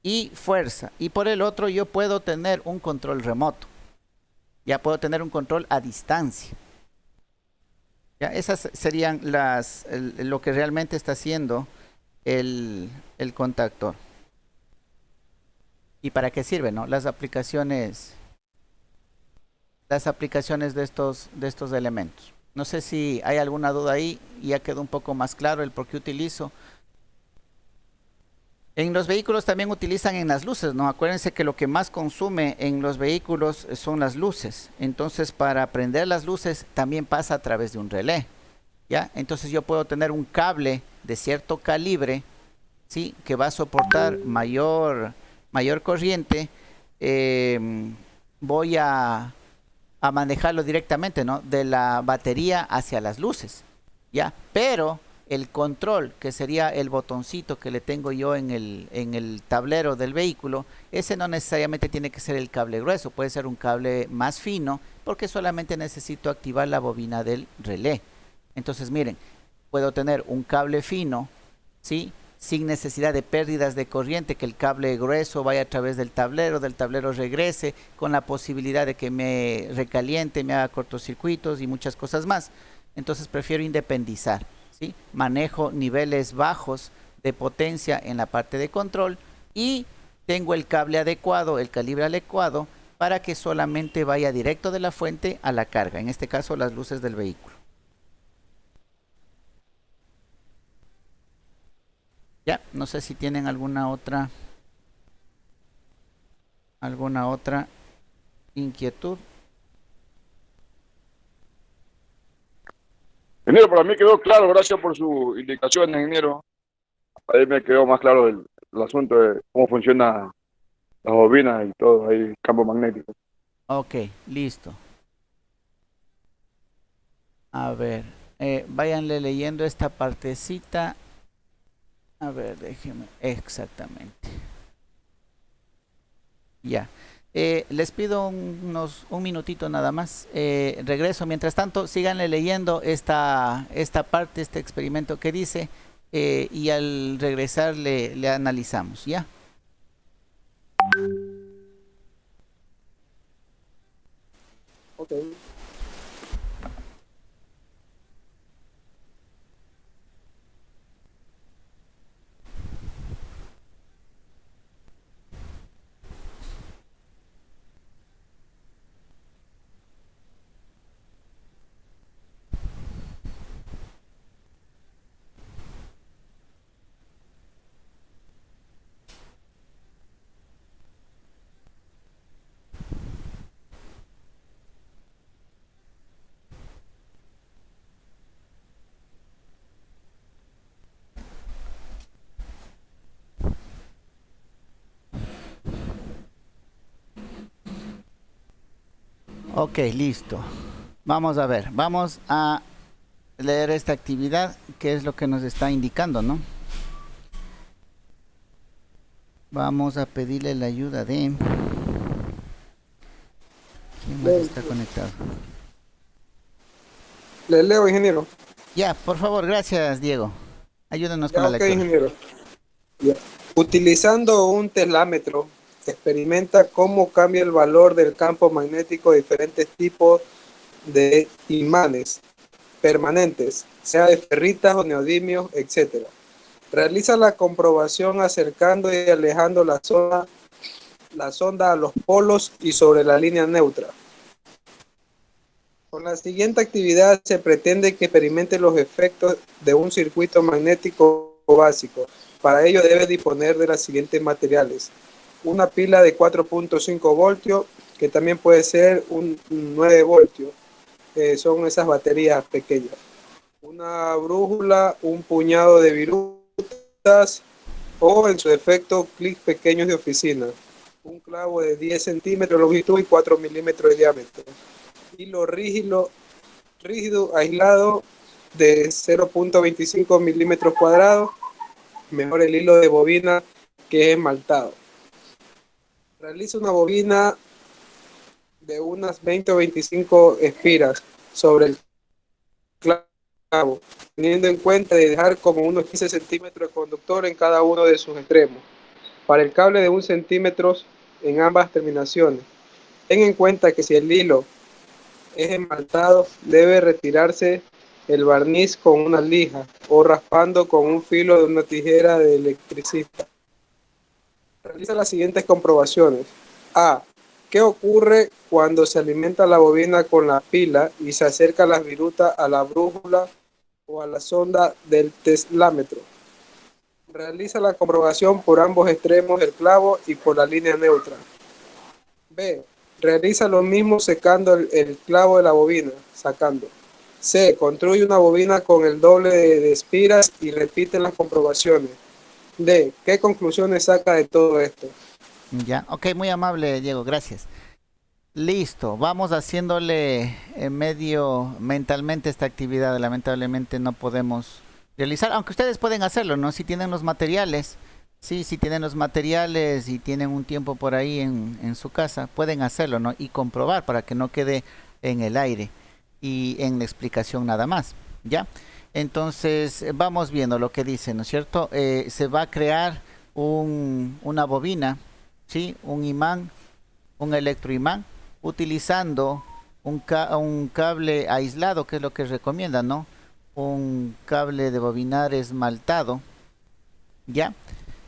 y fuerza. Y por el otro yo puedo tener un control remoto. Ya puedo tener un control a distancia. Ya, esas serían lo que realmente está haciendo el contactor. ¿Y para qué sirve, no? Las aplicaciones de estos elementos. No sé si hay alguna duda ahí, ya quedó un poco más claro el por qué utilizo. En los vehículos también utilizan en las luces, ¿no? Acuérdense que lo que más consume en los vehículos son las luces. Entonces, para prender las luces también pasa a través de un relé, ¿ya? Entonces yo puedo tener un cable de cierto calibre, ¿sí?, que va a soportar mayor corriente. Voy a manejarlo directamente, ¿no?, de la batería hacia las luces, ¿ya? Pero el control, que sería el botoncito que le tengo yo en el tablero del vehículo, ese no necesariamente tiene que ser el cable grueso, puede ser un cable más fino, porque solamente necesito activar la bobina del relé. Entonces miren, puedo tener un cable fino, ¿sí?, sin necesidad de pérdidas de corriente, que el cable grueso vaya a través del tablero regrese, con la posibilidad de que me recaliente, me haga cortocircuitos y muchas cosas más. Entonces prefiero independizar, ¿sí? Manejo niveles bajos de potencia en la parte de control y tengo el cable adecuado, el calibre adecuado, para que solamente vaya directo de la fuente a la carga, en este caso las luces del vehículo. Ya, no sé si tienen alguna otra inquietud. Ingeniero, para mí quedó claro, gracias por su indicación, ingeniero. Ahí me quedó más claro el asunto de cómo funciona las bobinas y todo, ahí, campo magnético. Ok, listo. A ver, váyanle leyendo esta partecita. A ver, déjenme. Exactamente. Ya. Les pido un minutito nada más. Regreso. Mientras tanto, síganle leyendo esta parte, este experimento que dice. Y al regresar le analizamos. ¿Ya? Ok. Ok, listo. Vamos a ver, vamos a leer esta actividad, que es lo que nos está indicando, ¿no? Vamos a pedirle la ayuda de... ¿Quién más está conectado? Le leo, ingeniero. Ya, por favor, gracias, Diego. Ayúdanos con Ya, la ok, lectura. ingeniero. Ya. Utilizando un teslámetro, experimenta cómo cambia el valor del campo magnético de diferentes tipos de imanes permanentes, sea de ferritas o neodimios, etc. Realiza la comprobación acercando y alejando la sonda a los polos y sobre la línea neutra. Con la siguiente actividad se pretende que experimente los efectos de un circuito magnético básico. Para ello debe disponer de los siguientes materiales. Una pila de 4.5 voltios, que también puede ser un 9 voltios, son esas baterías pequeñas. Una brújula, un puñado de virutas o en su defecto clics pequeños de oficina. Un clavo de 10 centímetros de longitud y 4 milímetros de diámetro. Hilo rígido aislado de 0.25 milímetros cuadrados, mejor el hilo de bobina que es esmaltado. Realiza una bobina de unas 20 o 25 espiras sobre el clavo, teniendo en cuenta de dejar como unos 15 centímetros de conductor en cada uno de sus extremos. Para el cable de 1 centímetro en ambas terminaciones. Ten en cuenta que si el hilo es esmaltado, debe retirarse el barniz con una lija o raspando con un filo de una tijera de electricista. Realiza las siguientes comprobaciones. A. ¿Qué ocurre cuando se alimenta la bobina con la pila y se acerca las virutas a la brújula o a la sonda del teslámetro? Realiza la comprobación por ambos extremos del clavo y por la línea neutra. B. Realiza lo mismo secando el clavo de la bobina, sacando. C. Construye una bobina con el doble de espiras y repite las comprobaciones. D. ¿Qué conclusiones saca de todo esto? Ya, ok, muy amable, Diego, gracias. Listo, vamos haciéndole medio mentalmente esta actividad. Lamentablemente no podemos realizar, aunque ustedes pueden hacerlo, ¿no? Si tienen los materiales, sí, si tienen los materiales y tienen un tiempo por ahí en su casa, pueden hacerlo, ¿no? Y comprobar para que no quede en el aire y en la explicación nada más, ¿ya? Entonces, vamos viendo lo que dice, ¿no es cierto? Se va a crear una bobina, ¿sí? Un imán, un electroimán, utilizando un cable aislado, que es lo que recomienda, ¿no? Un cable de bobinar esmaltado, ¿ya?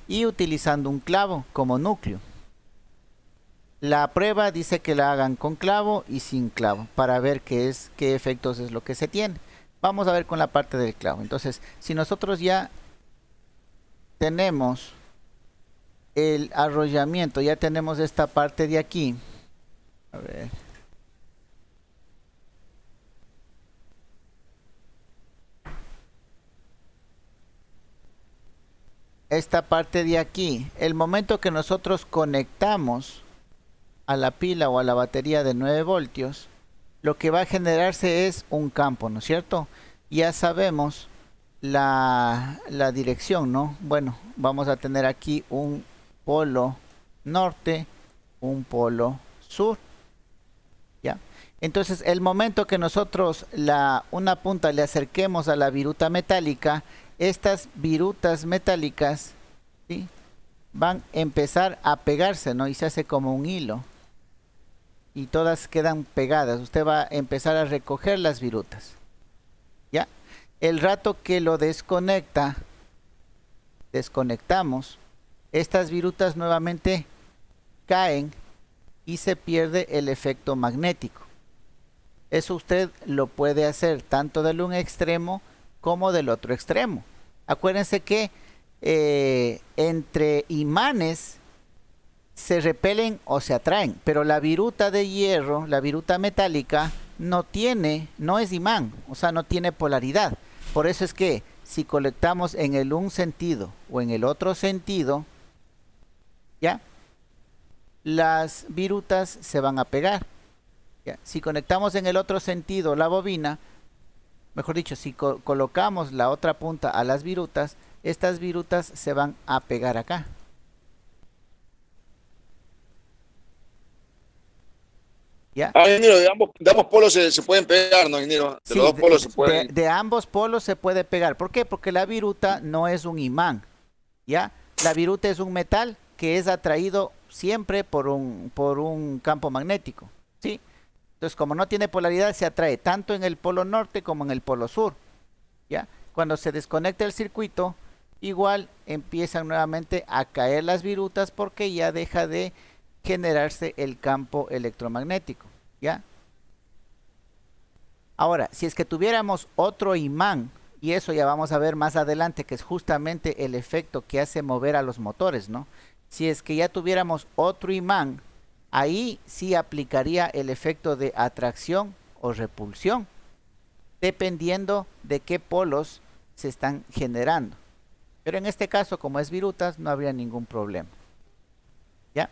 Y utilizando un clavo como núcleo. La prueba dice que la hagan con clavo y sin clavo, para ver qué efectos es lo que se tiene. Vamos a ver con la parte del clavo. Entonces, si nosotros ya tenemos el arrollamiento, ya tenemos esta parte de aquí. A ver. Esta parte de aquí, el momento que nosotros conectamos a la pila o a la batería de 9 voltios, lo que va a generarse es un campo, ¿no es cierto? Ya sabemos la dirección, ¿no? Bueno, vamos a tener aquí un polo norte, un polo sur, ¿ya? Entonces, el momento que nosotros una punta le acerquemos a la viruta metálica, estas virutas metálicas, ¿sí?, van a empezar a pegarse, ¿no? Y se hace como un hilo. Y todas quedan pegadas. Usted va a empezar a recoger las virutas, ¿ya? El rato que lo desconectamos, estas virutas nuevamente caen y se pierde el efecto magnético. Eso usted lo puede hacer tanto del un extremo como del otro extremo. Acuérdense que entre imanes se repelen o se atraen, pero la viruta de hierro, la viruta metálica, no es imán, o sea, no tiene polaridad. Por eso es que si colectamos en el un sentido o en el otro sentido, ¿ya?, las virutas se van a pegar. ¿ya? Si conectamos en el otro sentido la bobina, mejor dicho, si colocamos la otra punta a las virutas, estas virutas se van a pegar acá. ¿Ya? Ah, ingeniero, de ambos polos se pueden pegar, ¿no, ingeniero? De Sí, los dos polos se pueden. de ambos polos se puede pegar. ¿Por qué? Porque la viruta no es un imán, ¿ya? La viruta es un metal que es atraído siempre por un campo magnético, ¿sí? Entonces, como no tiene polaridad, se atrae tanto en el polo norte como en el polo sur, ¿ya? Cuando se desconecta el circuito, igual empiezan nuevamente a caer las virutas porque ya deja de generarse el campo electromagnético, ¿ya? Ahora, si es que tuviéramos otro imán, y eso ya vamos a ver más adelante, que es justamente el efecto que hace mover a los motores, ¿no? Si es que ya tuviéramos otro imán, ahí sí aplicaría el efecto de atracción o repulsión, dependiendo de qué polos se están generando. Pero en este caso, como es virutas, no habría ningún problema, ¿ya?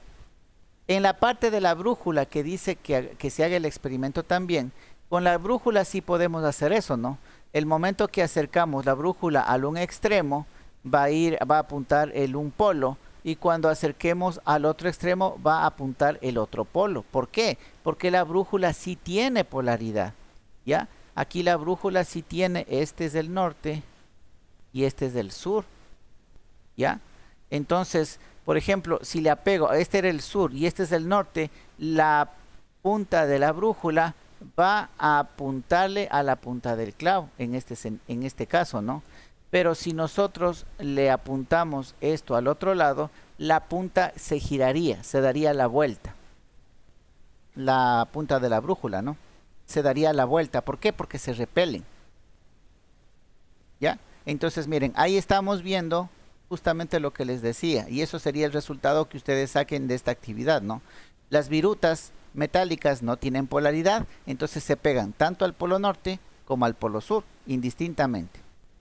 En la parte de la brújula que dice que se haga el experimento también, con la brújula sí podemos hacer eso, ¿no? El momento que acercamos la brújula al un extremo, va a apuntar el un polo, y cuando acerquemos al otro extremo va a apuntar el otro polo. ¿Por qué? Porque la brújula sí tiene polaridad, ¿ya? Aquí la brújula sí tiene, este es del norte y este es del sur, ¿ya? Entonces, por ejemplo, si le apego, este era el sur y este es el norte, la punta de la brújula va a apuntarle a la punta del clavo, en este caso, ¿no? Pero si nosotros le apuntamos esto al otro lado, la punta se giraría, se daría la vuelta. La punta de la brújula, ¿no? Se daría la vuelta. ¿Por qué? Porque se repelen, ¿ya? Entonces, miren, ahí estamos viendo justamente lo que les decía, y eso sería el resultado que ustedes saquen de esta actividad, ¿no? Las virutas metálicas no tienen polaridad, entonces se pegan tanto al polo norte como al polo sur, indistintamente,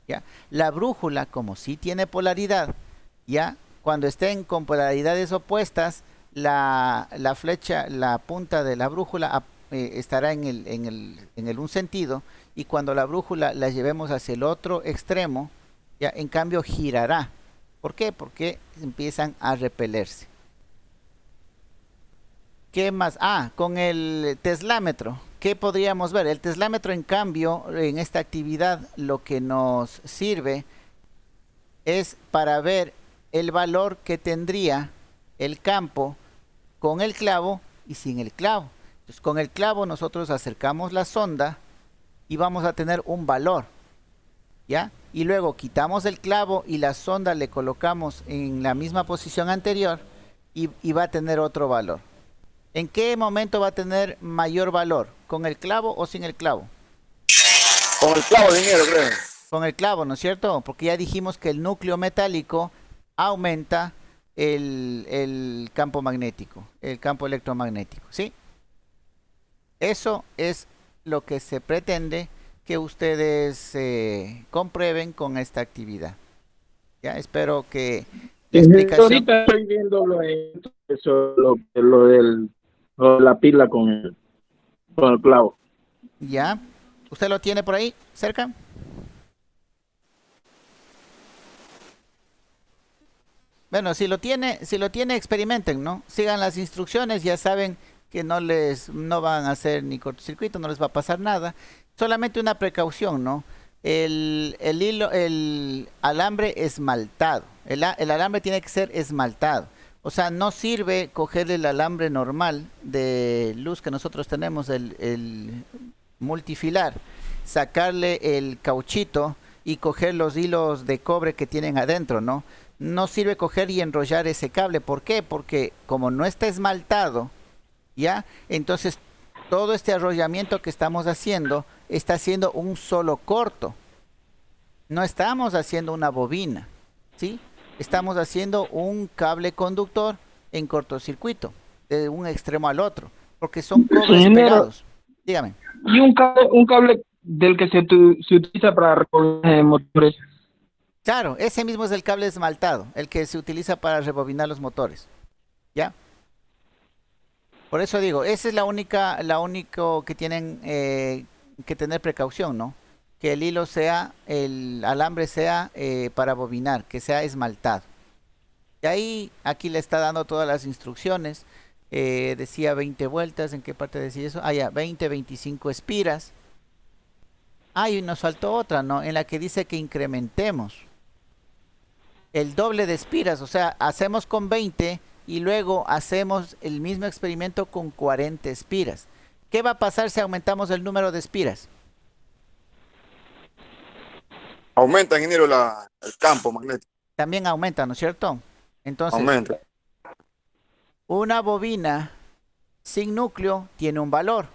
¿ya? La brújula, como sí tiene polaridad, ya cuando estén con polaridades opuestas, la flecha, la punta de la brújula estará en el un sentido, y cuando la brújula la llevemos hacia el otro extremo, ya en cambio girará. ¿Por qué? Porque empiezan a repelerse. ¿Qué más? Ah, con el teslámetro. ¿Qué podríamos ver? El teslámetro, en cambio, en esta actividad, lo que nos sirve es para ver el valor que tendría el campo con el clavo y sin el clavo. Entonces, con el clavo nosotros acercamos la sonda y vamos a tener un valor, ¿ya? Y luego quitamos el clavo y la sonda le colocamos en la misma posición anterior y va a tener otro valor. ¿En qué momento va a tener mayor valor? ¿Con el clavo o sin el clavo? Con el clavo, ingeniero, creo. Con el clavo, ¿no es cierto? Porque ya dijimos que el núcleo metálico aumenta el campo magnético, el campo electromagnético, ¿sí? Eso es lo que se pretende que ustedes comprueben con esta actividad. Ya espero que la explicación... Ahorita estoy viendo lo de la pila con el clavo. ¿Ya? ¿Usted lo tiene por ahí cerca? Bueno, si lo tiene, experimenten, ¿no? Sigan las instrucciones, ya saben que no van a hacer ni cortocircuito, no les va a pasar nada. Solamente una precaución, ¿no? El alambre esmaltado. El alambre tiene que ser esmaltado. O sea, no sirve coger el alambre normal de luz que nosotros tenemos, el multifilar, sacarle el cauchito y coger los hilos de cobre que tienen adentro, ¿no? No sirve coger y enrollar ese cable. ¿Por qué? Porque como no está esmaltado, ¿ya? Entonces todo este arrollamiento que estamos haciendo está haciendo un solo corto. No estamos haciendo una bobina, ¿sí? Estamos haciendo un cable conductor en cortocircuito, de un extremo al otro, porque son cobres pegados. Dígame. Y un cable del que se utiliza para rebobinar motores. Claro, ese mismo es el cable esmaltado, el que se utiliza para rebobinar los motores, ¿ya? Por eso digo, esa es la único que tienen que tener precaución, ¿no? Que el hilo sea, el alambre sea para bobinar, que sea esmaltado. Y ahí, aquí le está dando todas las instrucciones. Decía 20 vueltas, ¿en qué parte decía eso? Ah, ya, 20, 25 espiras. Ah, y nos faltó otra, ¿no? En la que dice que incrementemos el doble de espiras, o sea, hacemos con 20 y luego hacemos el mismo experimento con 40 espiras. ¿Qué va a pasar si aumentamos el número de espiras? Aumenta, ingeniero, el campo magnético. También aumenta, ¿no es cierto? Entonces, Aumenta. una bobina sin núcleo tiene un valor.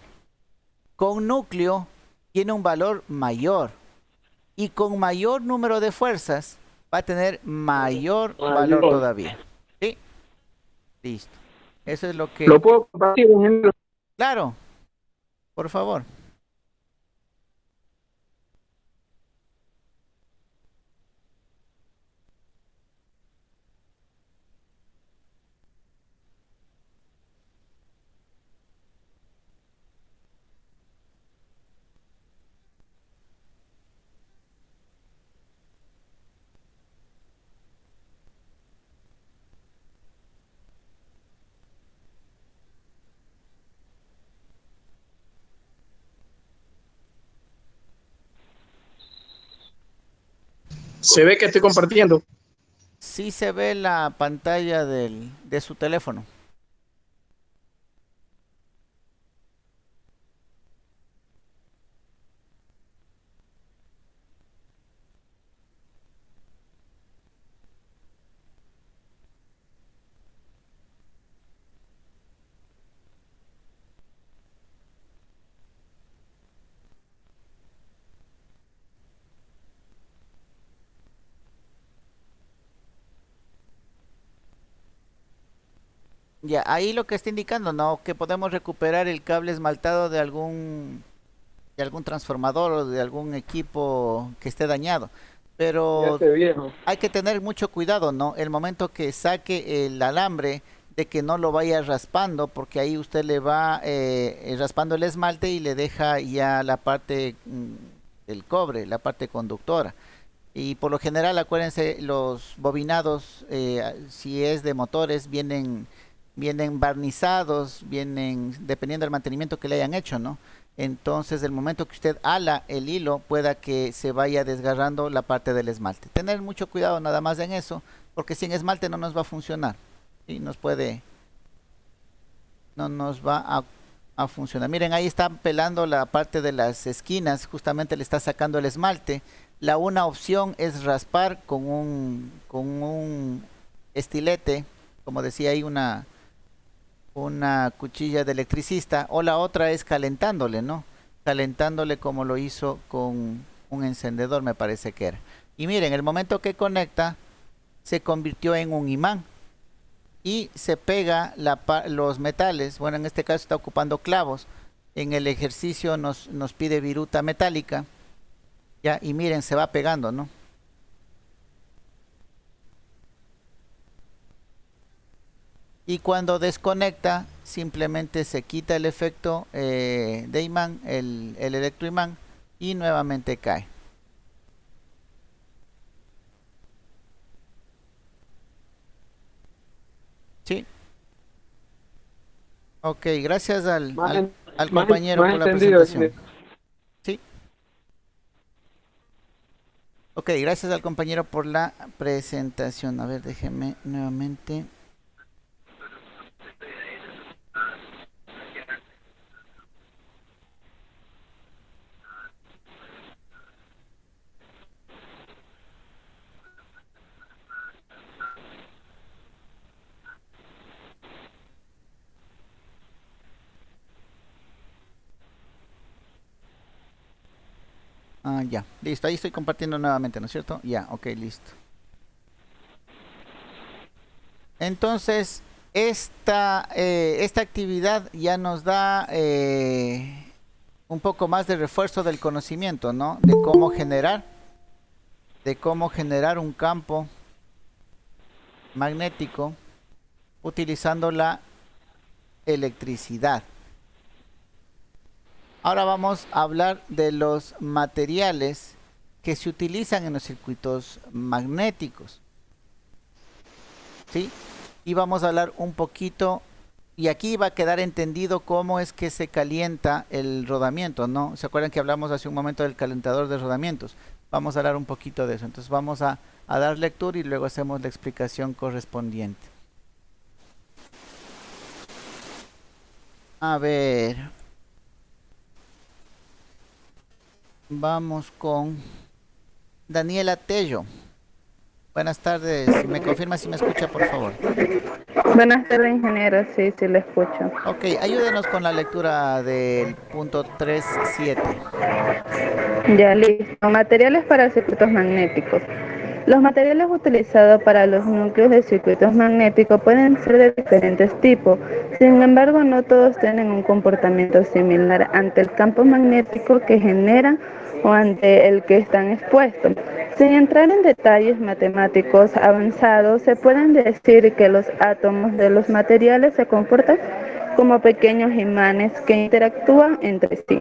Con núcleo tiene un valor mayor. Y con mayor número de fuerzas va a tener mayor valor todavía. ¿Sí? Listo. Eso es lo que... ¿Lo puedo compartir, ingeniero? Claro, por favor. Se ve que estoy compartiendo. Sí se ve la pantalla de su teléfono. Ya, ahí lo que está indicando, ¿no? Que podemos recuperar el cable esmaltado de algún transformador o de algún equipo que esté dañado. Ya Pero esté viejo. hay que tener mucho cuidado, ¿no? El momento que saque el alambre, de que no lo vaya raspando, porque ahí usted le va raspando el esmalte y le deja ya la parte del cobre, la parte conductora. Y por lo general, acuérdense, los bobinados, si es de motores, vienen barnizados, vienen, dependiendo del mantenimiento que le hayan hecho, ¿no? Entonces, el momento que usted ala el hilo, pueda que se vaya desgarrando la parte del esmalte. Tener mucho cuidado nada más en eso, porque sin esmalte no nos va a funcionar. Y no nos va a funcionar. Miren, ahí está pelando la parte de las esquinas, justamente le está sacando el esmalte. La una opción es raspar con un estilete, como decía ahí, una cuchilla de electricista, o la otra es calentándole, ¿no? Calentándole como lo hizo con un encendedor, me parece que era. Y miren, el momento que conecta, se convirtió en un imán y se pega los metales. Bueno, en este caso está ocupando clavos. En el ejercicio nos pide viruta metálica. Ya, y miren, se va pegando, ¿no? Y cuando desconecta, simplemente se quita el efecto de imán, el electroimán, y nuevamente cae. ¿Sí? Ok, gracias al compañero por la presentación. ¿Sí? Ok, gracias al compañero por la presentación. A ver, déjeme nuevamente. Ah, ya, listo, ahí estoy compartiendo nuevamente, ¿no es cierto? Ya, ok, listo. Entonces, esta actividad ya nos da un poco más de refuerzo del conocimiento, ¿no? De cómo generar un campo magnético utilizando la electricidad. Ahora vamos a hablar de los materiales que se utilizan en los circuitos magnéticos. ¿Sí? Y vamos a hablar un poquito, y aquí va a quedar entendido cómo es que se calienta el rodamiento, ¿no? ¿Se acuerdan que hablamos hace un momento del calentador de rodamientos? Vamos a hablar un poquito de eso. Entonces vamos a dar lectura y luego hacemos la explicación correspondiente. A ver. Vamos con Daniela Tello. Buenas tardes. Si me confirma si me escucha, por favor. Buenas tardes, ingeniero. Sí, sí, lo escucho. Ok, ayúdenos con la lectura del punto 3.7. Ya listo. Materiales para circuitos magnéticos. Los materiales utilizados para los núcleos de circuitos magnéticos pueden ser de diferentes tipos. Sin embargo, no todos tienen un comportamiento similar ante el campo magnético que generan o ante el que están expuestos. Sin entrar en detalles matemáticos avanzados, se pueden decir que los átomos de los materiales se comportan como pequeños imanes que interactúan entre sí.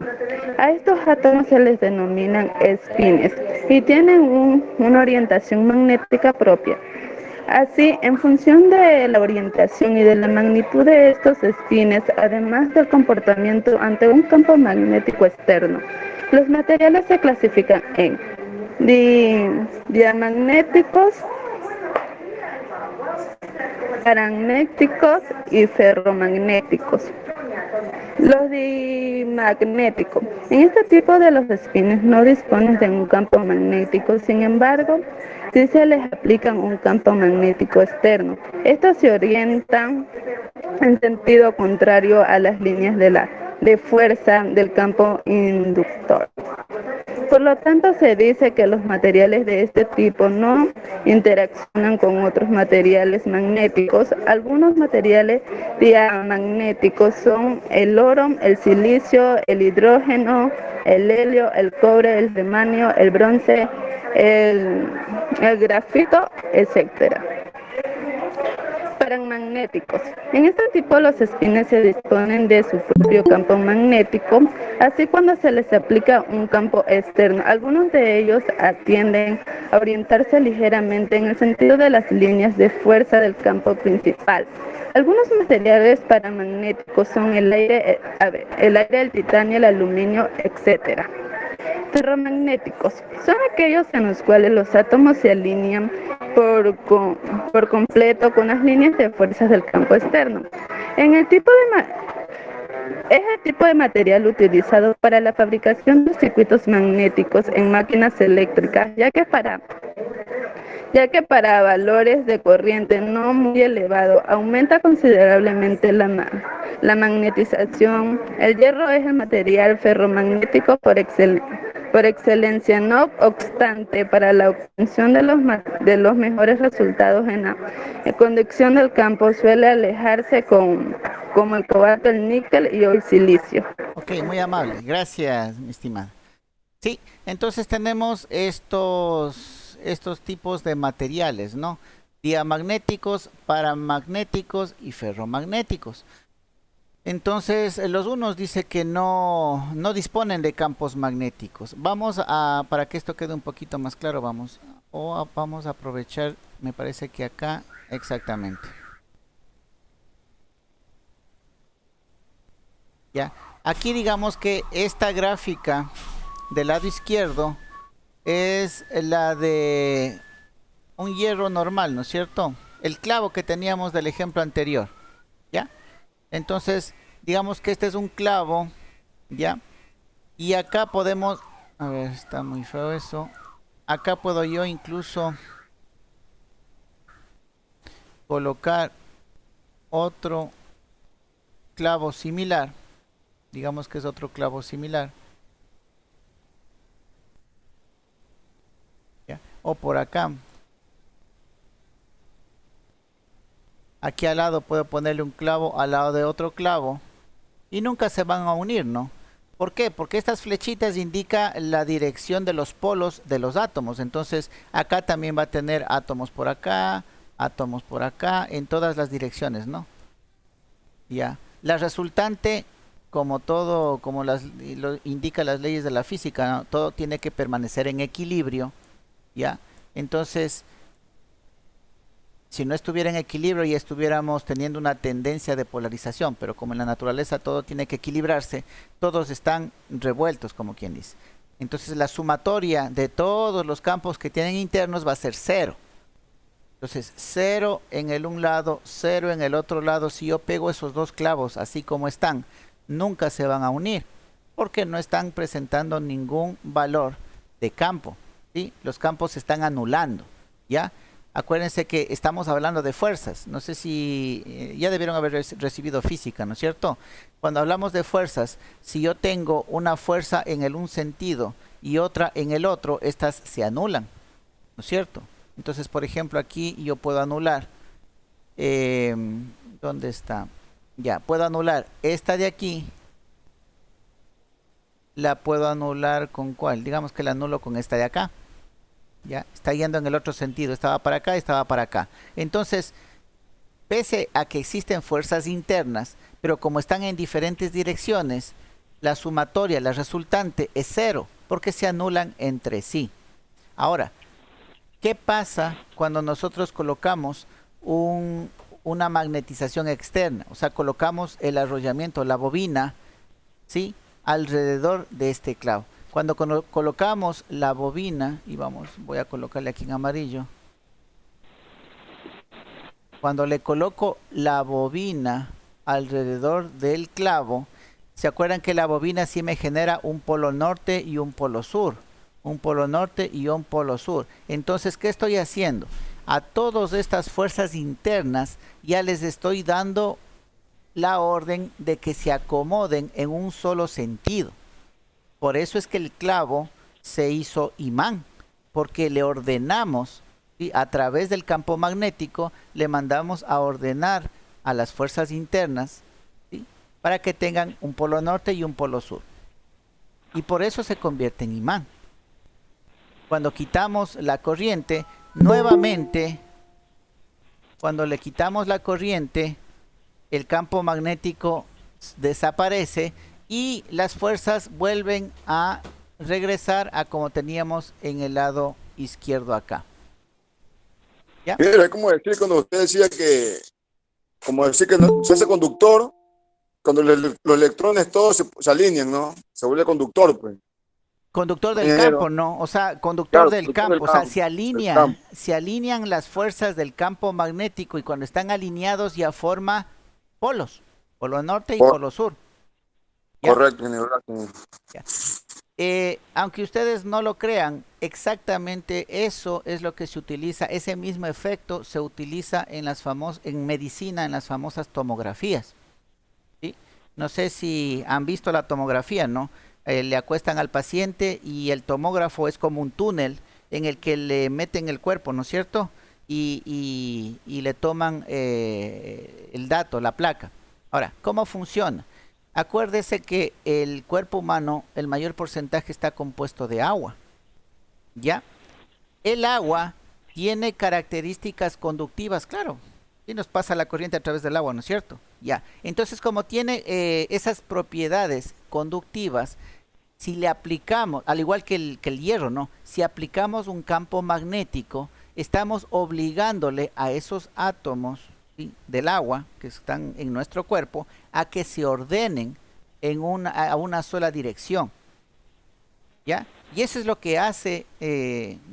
A estos átomos se les denominan espines y tienen una orientación magnética propia. Así, en función de la orientación y de la magnitud de estos espines, además del comportamiento ante un campo magnético externo, los materiales se clasifican en diamagnéticos, paramagnéticos y ferromagnéticos. Los dimagnéticos. En este tipo de los espines no disponen de un campo magnético, sin embargo, sí se les aplica un campo magnético externo. Estos se orientan en sentido contrario a las líneas de fuerza del campo inductor. Por lo tanto, se dice que los materiales de este tipo no interaccionan con otros materiales magnéticos. Algunos materiales diamagnéticos son el oro, el silicio, el hidrógeno, el helio, el cobre, el germanio, el bronce, el grafito, etcétera. Paramagnéticos. En este tipo los espines se disponen de su propio campo magnético, así cuando se les aplica un campo externo. Algunos de ellos tienden a orientarse ligeramente en el sentido de las líneas de fuerza del campo principal. Algunos materiales paramagnéticos son el aire, el titanio, el aluminio, etcétera. Ferromagnéticos son aquellos en los cuales los átomos se alinean por completo con las líneas de fuerzas del campo externo. Es el tipo de material utilizado para la fabricación de circuitos magnéticos en máquinas eléctricas, ya que para valores de corriente no muy elevado aumenta considerablemente la magnetización. El hierro es el material ferromagnético por excelencia. No obstante, para la obtención de los mejores resultados en la conducción del campo suele alejarse como el cobalto, el níquel y el silicio. Ok, muy amable. Gracias, mi estimada. Sí, entonces tenemos estos tipos de materiales, ¿no? Diamagnéticos, paramagnéticos y ferromagnéticos. Entonces, los unos dice que no disponen de campos magnéticos. Vamos para que esto quede un poquito más claro, vamos a aprovechar, me parece que acá, exactamente. Ya, aquí digamos que esta gráfica del lado izquierdo es la de un hierro normal, ¿no es cierto? El clavo que teníamos del ejemplo anterior, ¿ya? Entonces, digamos que este es un clavo, ¿ya? Y acá podemos, a ver, está muy feo eso. Acá puedo yo incluso colocar otro clavo similar. Digamos que es otro clavo similar. ¿Ya? O por acá. Aquí al lado puedo ponerle un clavo al lado de otro clavo y nunca se van a unir, ¿no? ¿Por qué? Porque estas flechitas indican la dirección de los polos de los átomos. Entonces acá también va a tener átomos por acá, en todas las direcciones, ¿no? Ya. La resultante, como todo, como lo indica las leyes de la física, ¿no? Todo tiene que permanecer en equilibrio, ¿ya? Entonces, si no estuviera en equilibrio ya estuviéramos teniendo una tendencia de polarización, pero como en la naturaleza todo tiene que equilibrarse, todos están revueltos, como quien dice. Entonces la sumatoria de todos los campos que tienen internos va a ser cero. Entonces 0 en el un lado, 0 en el otro lado. Si yo pego esos dos clavos así como están, nunca se van a unir, porque no están presentando ningún valor de campo, ¿sí? Los campos se están anulando, ¿ya? Acuérdense que estamos hablando de fuerzas. No sé si ya debieron haber recibido física, ¿no es cierto? Cuando hablamos de fuerzas, si yo tengo una fuerza en el un sentido y otra en el otro, estas se anulan, ¿no es cierto? Entonces, por ejemplo, aquí yo puedo anular. ¿Dónde está? Ya, puedo anular esta de aquí. La puedo anular con ¿cuál? Digamos que la anulo con esta de acá. Ya, está yendo en el otro sentido, estaba para acá, estaba para acá. Entonces, pese a que existen fuerzas internas, pero como están en diferentes direcciones, la sumatoria, la resultante es cero, porque se anulan entre sí. Ahora, ¿qué pasa cuando nosotros colocamos una magnetización externa? O sea, colocamos el arrollamiento, la bobina, ¿sí?, alrededor de este clavo. Cuando colocamos la bobina, y voy a colocarle aquí en amarillo. Cuando le coloco la bobina alrededor del clavo, ¿se acuerdan que la bobina sí me genera un polo norte y un polo sur? Un polo norte y un polo sur. Entonces, ¿qué estoy haciendo? A todas estas fuerzas internas ya les estoy dando la orden de que se acomoden en un solo sentido. Por eso es que el clavo se hizo imán, porque le ordenamos, ¿sí?, a través del campo magnético, le mandamos a ordenar a las fuerzas internas, ¿sí?, para que tengan un polo norte y un polo sur. Y por eso se convierte en imán. Cuando quitamos la corriente, nuevamente, cuando le quitamos la corriente, el campo magnético desaparece y las fuerzas vuelven a regresar a como teníamos en el lado izquierdo acá. ¿Ya? Pero es como decir cuando usted decía que, como decir que no, se hace conductor, cuando los electrones todos se alinean, ¿no? Se vuelve conductor, pues. Conductor del Ingeniero. campo, ¿no? O sea, conductor Claro, del conductor campo. del O sea, campo, se alinean las fuerzas del campo magnético y cuando están alineados ya forma polos. Polo norte y polo sur. ¿Ya? Correcto, ingeniero. Ya. Aunque ustedes no lo crean, exactamente eso es lo que se utiliza, ese mismo efecto se utiliza en medicina, en las famosas tomografías, ¿sí? No sé si han visto la tomografía, ¿no? Le acuestan al paciente y el tomógrafo es como un túnel en el que le meten el cuerpo, ¿no es cierto? Y le toman el dato, la placa. Ahora, ¿cómo funciona? Acuérdese que el cuerpo humano, el mayor porcentaje está compuesto de agua, ¿ya? El agua tiene características conductivas, claro, y nos pasa la corriente a través del agua, ¿no es cierto? Ya, entonces como tiene esas propiedades conductivas, si le aplicamos, al igual que el hierro, ¿no? Si aplicamos un campo magnético, estamos obligándole a esos átomos, ¿sí?, del agua que están en nuestro cuerpo a que se ordenen a una sola dirección, ¿ya? Y eso es lo que hace,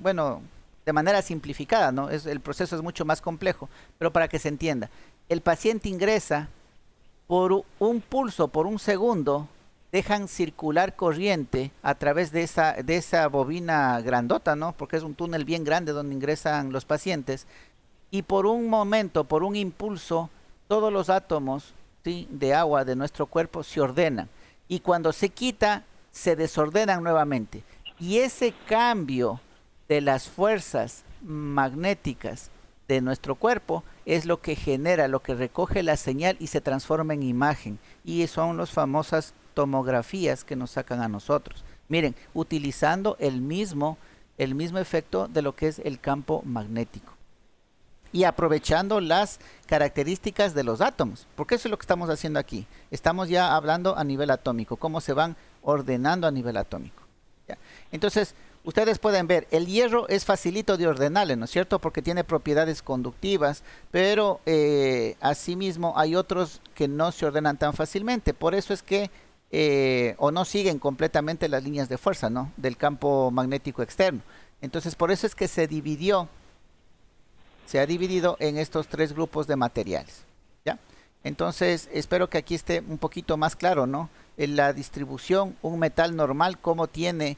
bueno, de manera simplificada, ¿no? El proceso es mucho más complejo, pero para que se entienda, el paciente ingresa por un pulso, por un segundo, dejan circular corriente a través de esa bobina grandota, ¿no? Porque es un túnel bien grande donde ingresan los pacientes. Y por un momento, por un impulso, todos los átomos, ¿sí?, de agua de nuestro cuerpo se ordenan. Y cuando se quita, se desordenan nuevamente. Y ese cambio de las fuerzas magnéticas de nuestro cuerpo es lo que genera, lo que recoge la señal y se transforma en imagen. Y son las famosas tomografías que nos sacan a nosotros. Miren, utilizando el mismo efecto de lo que es el campo magnético. y aprovechando las características de los átomos, porque eso es lo que estamos haciendo aquí. Estamos ya hablando a nivel atómico, cómo se van ordenando a nivel atómico. ¿Ya? Entonces, ustedes pueden ver, el hierro es facilito de ordenarle, ¿no es cierto? Porque tiene propiedades conductivas, pero asimismo hay otros que no se ordenan tan fácilmente. Por eso es que, o no siguen completamente las líneas de fuerza, ¿no? Del campo magnético externo. Entonces, por eso es que se ha dividido en estos tres grupos de materiales. ¿Ya? Entonces, espero que aquí esté un poquito más claro, ¿no? En la distribución, un metal normal, cómo tiene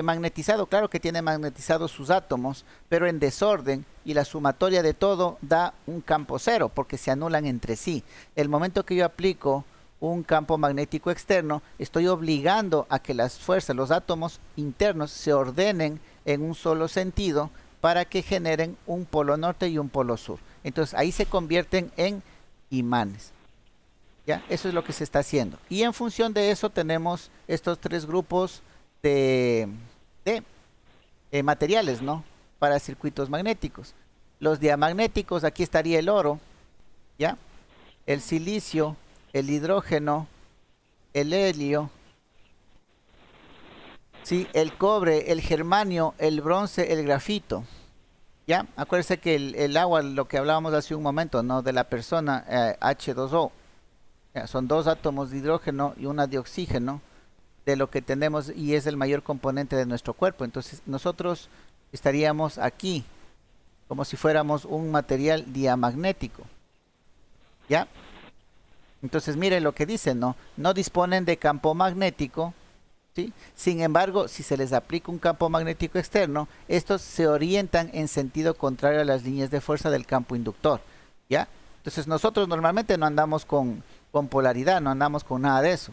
magnetizado, claro que tiene magnetizado sus átomos, pero en desorden, y la sumatoria de todo da un campo cero, porque se anulan entre sí. El momento que yo aplico un campo magnético externo, estoy obligando a que las fuerzas, los átomos internos, se ordenen en un solo sentido para que generen un polo norte y un polo sur. Entonces ahí se convierten en imanes. ¿Ya? Eso es lo que se está haciendo. Y en función de eso tenemos estos tres grupos de materiales, ¿no? Para circuitos magnéticos. Los diamagnéticos, aquí estaría el oro, ¿ya? El silicio, el hidrógeno, el helio, ¿sí? El cobre, el germanio, el bronce, el grafito. ¿Ya? Acuérdense que el agua, lo que hablábamos hace un momento, ¿no? De la persona, H2O. ¿Ya? Son dos átomos de hidrógeno y una de oxígeno, de lo que tenemos, y es el mayor componente de nuestro cuerpo. Entonces nosotros estaríamos aquí como si fuéramos un material diamagnético. ¿Ya? Entonces mire lo que dice, ¿no? No disponen de campo magnético, ¿sí? Sin embargo, si se les aplica un campo magnético externo, estos se orientan en sentido contrario a las líneas de fuerza del campo inductor. ¿Ya? Entonces nosotros normalmente no andamos con polaridad, no andamos con nada de eso.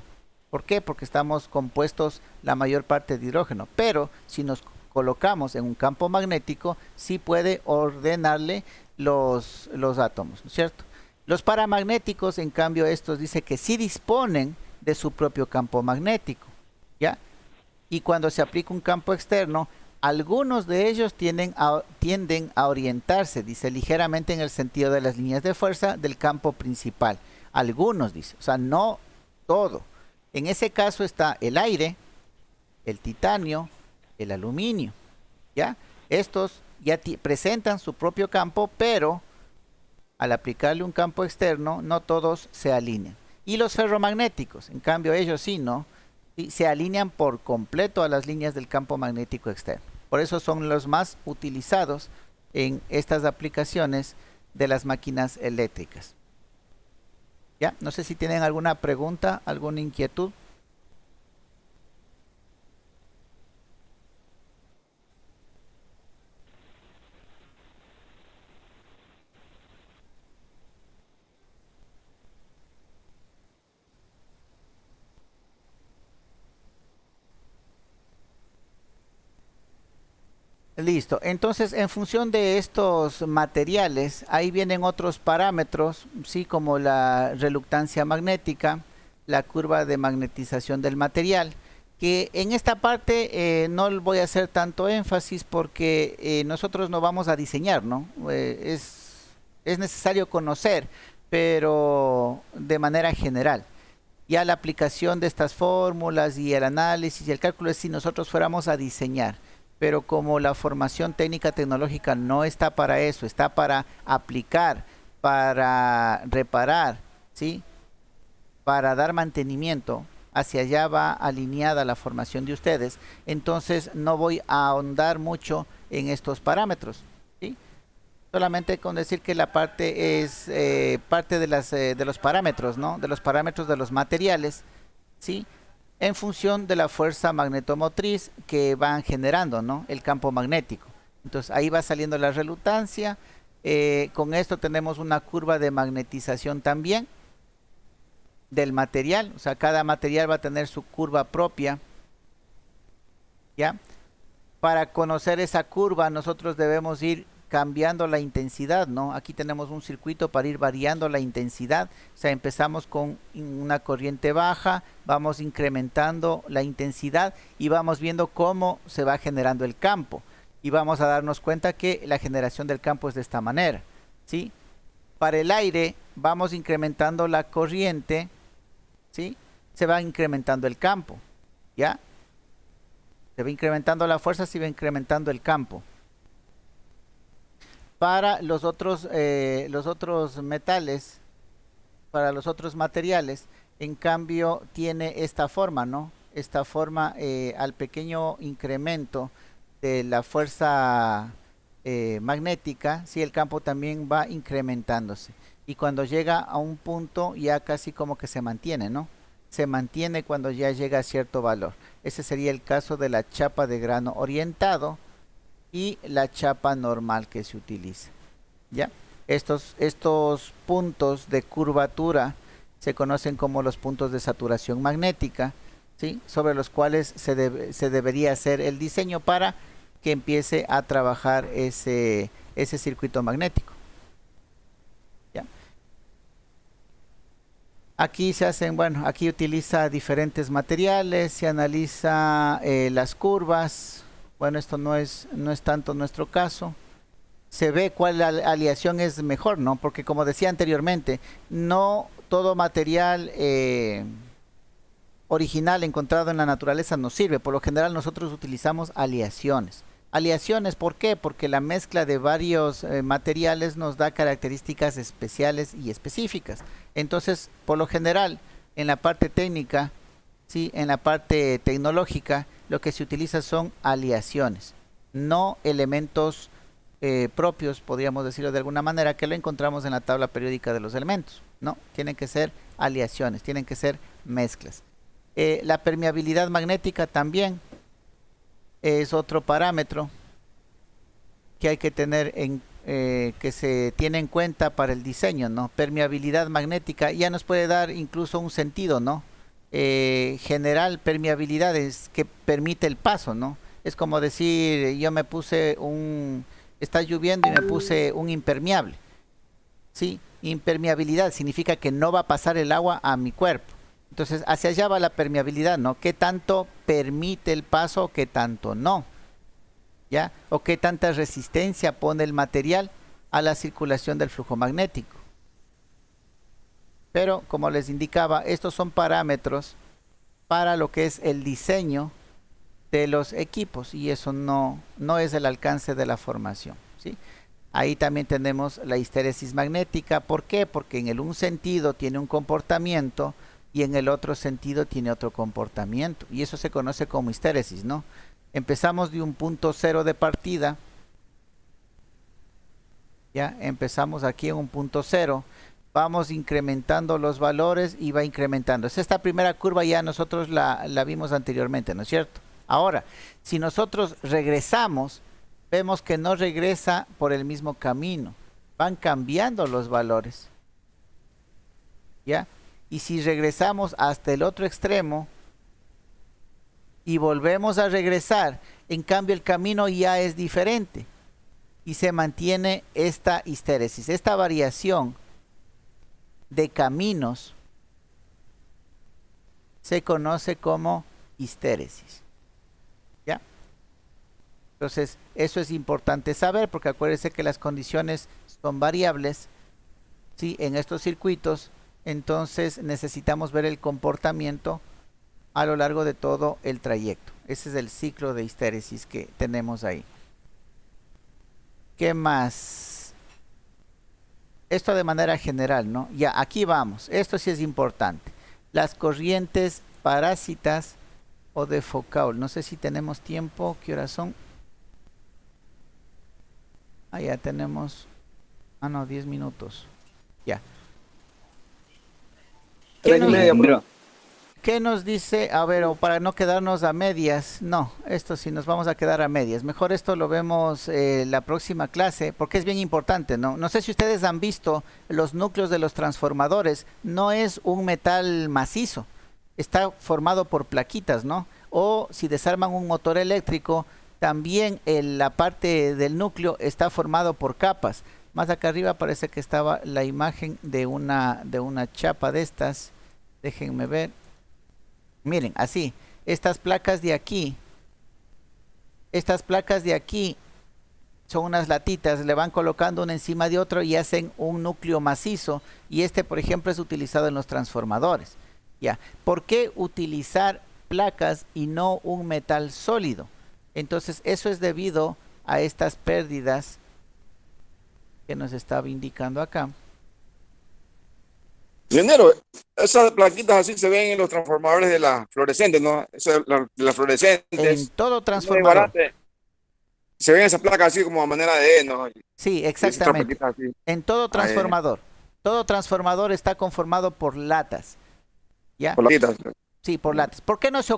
¿Por qué? Porque estamos compuestos la mayor parte de hidrógeno. Pero si nos colocamos en un campo magnético, sí puede ordenarle los átomos, ¿no es cierto? Los paramagnéticos, en cambio, estos dice que sí disponen de su propio campo magnético, ¿ya? Y cuando se aplica un campo externo, algunos de ellos tienden a orientarse, dice, ligeramente en el sentido de las líneas de fuerza del campo principal. Algunos, dice, o sea, no todo. En ese caso está el aire, el titanio, el aluminio, ¿ya? Estos ya presentan su propio campo, pero al aplicarle un campo externo, no todos se alinean. Y los ferromagnéticos, en cambio, ellos sí, ¿no? Y se alinean por completo a las líneas del campo magnético externo. Por eso son los más utilizados en estas aplicaciones de las máquinas eléctricas. ¿Ya? No sé si tienen alguna pregunta, alguna inquietud. Listo, entonces en función de estos materiales, ahí vienen otros parámetros, sí, como la reluctancia magnética, la curva de magnetización del material, que en esta parte no voy a hacer tanto énfasis porque nosotros no vamos a diseñar, ¿no? Es necesario conocer, pero de manera general. Ya la aplicación de estas fórmulas y el análisis y el cálculo es si nosotros fuéramos a diseñar. Pero como la formación técnica tecnológica no está para eso, está para aplicar, para reparar, ¿sí? Para dar mantenimiento, hacia allá va alineada la formación de ustedes. Entonces no voy a ahondar mucho en estos parámetros, ¿sí? Solamente con decir que la parte es parte de los parámetros, ¿no? De los parámetros de los materiales, ¿sí? En función de la fuerza magnetomotriz que van generando, ¿no? El campo magnético. Entonces ahí va saliendo la reluctancia. Con esto tenemos una curva de magnetización también del material. O sea, cada material va a tener su curva propia. ¿Ya? Para conocer esa curva nosotros debemos ir cambiando la intensidad, ¿no? Aquí tenemos un circuito para ir variando la intensidad. O sea, empezamos con una corriente baja, vamos incrementando la intensidad y vamos viendo cómo se va generando el campo. Y vamos a darnos cuenta que la generación del campo es de esta manera, ¿sí? Para el aire vamos incrementando la corriente, ¿sí? Se va incrementando el campo, ¿ya? Se va incrementando la fuerza, se va incrementando el campo. Para los otros metales, para los otros materiales, en cambio tiene esta forma, ¿no? Esta forma al pequeño incremento de la fuerza magnética, sí, el campo también va incrementándose. Y cuando llega a un punto ya casi como que se mantiene, ¿no? Se mantiene cuando ya llega a cierto valor. Ese sería el caso de la chapa de grano orientado y la chapa normal que se utiliza, ¿ya? Estos puntos de curvatura se conocen como los puntos de saturación magnética, ¿sí? Sobre los cuales se debería hacer el diseño para que empiece a trabajar ese circuito magnético, ¿ya? Aquí se hacen, bueno, aquí utiliza diferentes materiales, se analiza las curvas. Bueno, esto no es tanto nuestro caso. Se ve cuál aleación es mejor, ¿no? Porque como decía anteriormente, no todo material original encontrado en la naturaleza nos sirve. Por lo general nosotros utilizamos aleaciones. Aleaciones, ¿por qué? Porque la mezcla de varios materiales nos da características especiales y específicas. Entonces, por lo general, en la parte técnica, ¿sí? En la parte tecnológica, lo que se utiliza son aleaciones, no elementos propios, podríamos decirlo de alguna manera, que lo encontramos en la tabla periódica de los elementos. No, tienen que ser aleaciones, tienen que ser mezclas. La permeabilidad magnética también es otro parámetro que hay que tener que se tiene en cuenta para el diseño, ¿no? Permeabilidad magnética ya nos puede dar incluso un sentido, ¿no? General permeabilidad es que permite el paso, ¿no? Es como decir, yo me puse está lloviendo y me puse un impermeable, ¿sí? Impermeabilidad significa que no va a pasar el agua a mi cuerpo. Entonces, hacia allá va la permeabilidad, ¿no? ¿Qué tanto permite el paso o qué tanto no? ¿Ya? O qué tanta resistencia pone el material a la circulación del flujo magnético. Pero, como les indicaba, estos son parámetros para lo que es el diseño de los equipos y eso no es el alcance de la formación, ¿sí? Ahí también tenemos la histéresis magnética. ¿Por qué? Porque en un sentido tiene un comportamiento y en el otro sentido tiene otro comportamiento. Y eso se conoce como histéresis, ¿no? Empezamos de un punto cero de partida. Ya, empezamos aquí en un punto cero. Vamos incrementando los valores y va incrementando. Esta primera curva ya nosotros la vimos anteriormente, ¿no es cierto? Ahora, si nosotros regresamos, vemos que no regresa por el mismo camino. Van cambiando los valores. ¿Ya? Y si regresamos hasta el otro extremo y volvemos a regresar, en cambio el camino ya es diferente y se mantiene esta histéresis, esta variación de caminos se conoce como histéresis. ¿Ya? Entonces, eso es importante saber porque acuérdense que las condiciones son variables, ¿sí? En estos circuitos. Entonces necesitamos ver el comportamiento a lo largo de todo el trayecto. Ese es el ciclo de histéresis que tenemos ahí. ¿Qué más? Esto de manera general, ¿no? Ya, aquí vamos. Esto sí es importante. Las corrientes parásitas o de Foucault. No sé si tenemos tiempo. ¿Qué horas son? Ah, ya tenemos... Ah, no, 10 minutos. Ya. ¿Qué nos dice? A ver, o para no quedarnos a medias. No, esto sí nos vamos a quedar a medias. Mejor esto lo vemos la próxima clase, porque es bien importante, ¿no? No sé si ustedes han visto los núcleos de los transformadores. No es un metal macizo. Está formado por plaquitas, ¿no? O si desarman un motor eléctrico, también la parte del núcleo está formado por capas. Más acá arriba parece que estaba la imagen de una chapa de estas. Déjenme ver. Miren, así. Estas placas de aquí son unas latitas, le van colocando uno encima de otro y hacen un núcleo macizo, y este, por ejemplo, es utilizado en los transformadores. ¿Ya? ¿Por qué utilizar placas y no un metal sólido? Entonces, eso es debido a estas pérdidas que nos estaba indicando acá. Ingeniero, esas plaquitas así se ven en los transformadores de las fluorescentes, ¿no? De las fluorescentes. En todo Muy transformador. barato. Se ven esas placas así como a manera de, ¿no? Sí, Y esas exactamente. plaquitas así. En todo transformador. Todo transformador está conformado por latas. ¿Ya? Plaquitas. Sí, por latas. ¿Por qué no se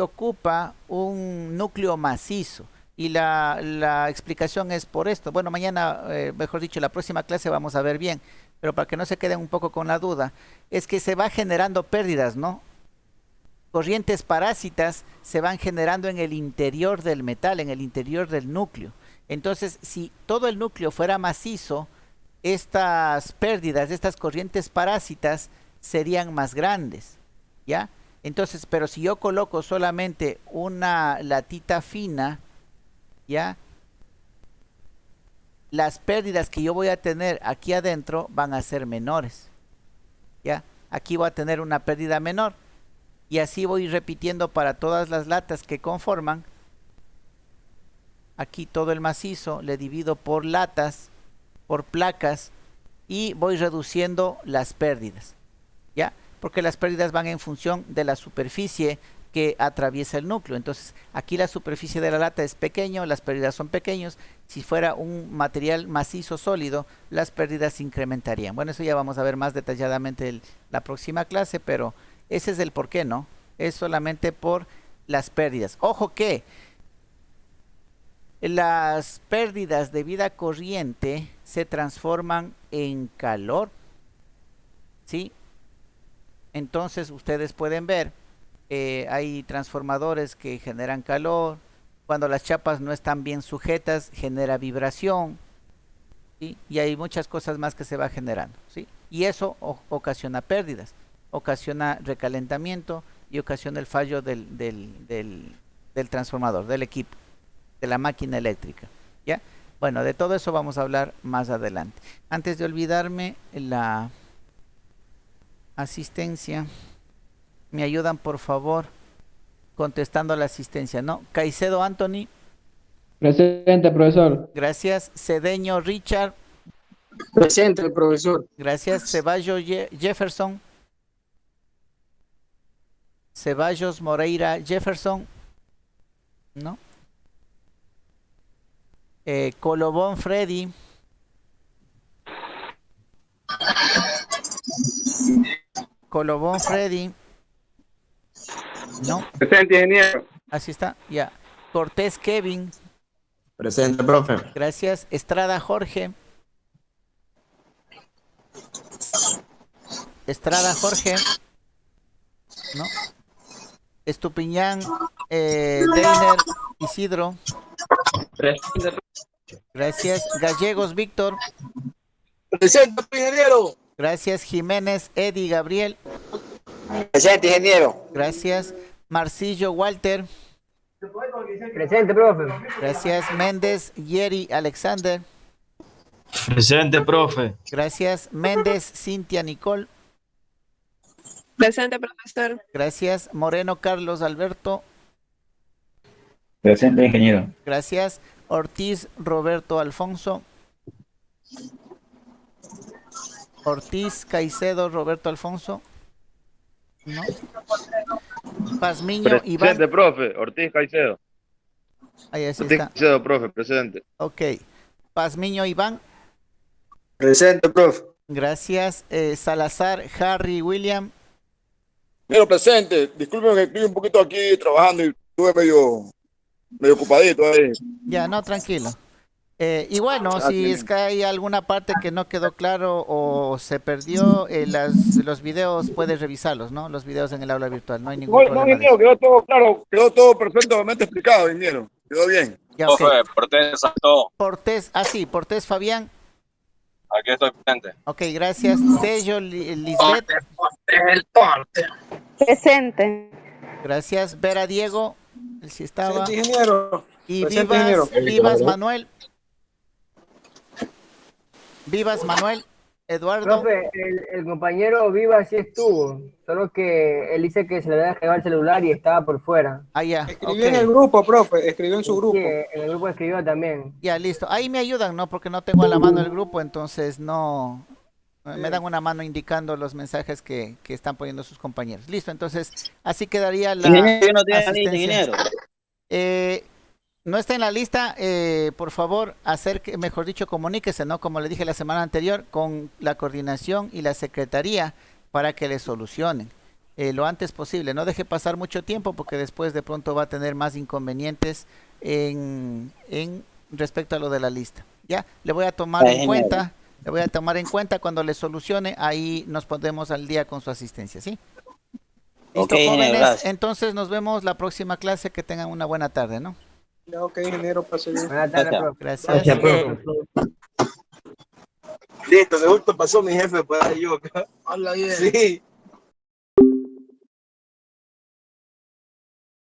ocupa un núcleo macizo? Y la explicación es por esto. Bueno, mañana, mejor dicho, la próxima clase vamos a ver bien. Pero para que no se queden un poco con la duda, es que se va generando pérdidas, ¿no? Corrientes parásitas se van generando en el interior del metal, en el interior del núcleo. Entonces, si todo el núcleo fuera macizo, estas pérdidas, estas corrientes parásitas serían más grandes, ¿ya? Entonces, pero si yo coloco solamente una latita fina, ¿ya? Las pérdidas que yo voy a tener aquí adentro van a ser menores, ¿ya? Aquí voy a tener una pérdida menor. Y así voy repitiendo para todas las latas que conforman. Aquí todo el macizo le divido por latas, por placas, y voy reduciendo las pérdidas, ¿ya? Porque las pérdidas van en función de la superficie que atraviesa el núcleo. Entonces, aquí la superficie de la lata es pequeño, las pérdidas son pequeños. Si fuera un material macizo sólido, las pérdidas se incrementarían. Bueno, eso ya vamos a ver más detalladamente la próxima clase, pero ese es el por qué, ¿no? Es solamente por las pérdidas. Ojo que las pérdidas de vida corriente se transforman en calor, ¿sí? Entonces ustedes pueden ver, hay transformadores que generan calor. Cuando las chapas no están bien sujetas, genera vibración, ¿sí? Y hay muchas cosas más que se va generando, ¿sí? Y eso ocasiona pérdidas, ocasiona recalentamiento y ocasiona el fallo del transformador, del equipo, de la máquina eléctrica, ¿ya? Bueno, de todo eso vamos a hablar más adelante. Antes de olvidarme, la asistencia, me ayudan por favor contestando a la asistencia, ¿no? Caicedo Anthony. Presente, profesor. Gracias. Cedeño Richard. Presente, profesor. Gracias. Ceballos Jefferson. Ceballos Moreira Jefferson. ¿No? Colobón Freddy. Colobón Freddy. No. Presente, ingeniero. Así está, ya. Cortés Kevin. Presente, profe. Gracias. Estrada Jorge. Estrada Jorge. No. Estupiñán Deiner Isidro. Presente. Gracias. Gallegos Víctor. Presente, ingeniero. Gracias. Jiménez Eddie Gabriel. Presente, ingeniero. Gracias. Marcillo Walter. Presente, profe. Gracias. Méndez Yeri Alexander. Presente, profe. Gracias. Méndez Cintia Nicole. Presente, profesor. Gracias. Moreno Carlos Alberto. Presente, ingeniero. Gracias. Ortiz Roberto Alfonso. Ortiz Caicedo Roberto Alfonso. No. Pazmiño Iván. Presente, profe. Ortiz Caicedo. Ahí así Ortiz está. Caicedo, profe, presente. Ok. Pazmiño Iván. Presente, profe. Gracias. Salazar Harry William. Mira, presente. Disculpen que estoy un poquito aquí trabajando y estuve medio ocupadito ahí. Ya, no, tranquilo. Y bueno, si es que hay alguna parte que no quedó claro o se perdió, los videos puedes revisarlos, ¿no? Los videos en el aula virtual, no hay ningún No, problema de ingeniero, eso. quedó todo claro, quedó todo perfectamente explicado, ingeniero. Quedó bien. Ya, ok. Portés saltó. Portés, sí, Portés Fabián. Aquí estoy presente. Ok, gracias. Tello Lisbeth. El porte. Presente. Gracias. Vera Diego. Él sí estaba. Presente, ingeniero. Y Presente, ingeniero. Vivas Manuel. Vivas Manuel. Eduardo. Profe, el compañero Viva sí estuvo, solo que él dice que se le había dejado el celular y estaba por fuera. Ah, ya. Escribió en el grupo, profe, escribió en su grupo. Sí, en el grupo escribió también. Ya, listo. Ahí me ayudan, ¿no? Porque no tengo a la mano el grupo, entonces no... Me dan una mano indicando los mensajes que están poniendo sus compañeros. Listo, entonces así quedaría la Ingeniero, yo no tengo la lista, asistencia. ingeniero. No está en la lista, por favor, mejor dicho, comuníquese, ¿no? Como le dije la semana anterior, con la coordinación y la secretaría para que le solucionen lo antes posible. No deje pasar mucho tiempo porque después de pronto va a tener más inconvenientes en respecto a lo de la lista. Ya, le voy a tomar en cuenta. Le voy a tomar en cuenta cuando le solucione, ahí nos pondremos al día con su asistencia, ¿sí? Listo, Ok, jóvenes, gracias. entonces nos vemos la próxima clase, que tengan una buena tarde, ¿no? Ya, ok, ingeniero, pase bien. Buenas tardes, Chao, chao. profe. Gracias. Listo, de gusto pasó mi jefe por ahí yo acá. Habla bien. Sí.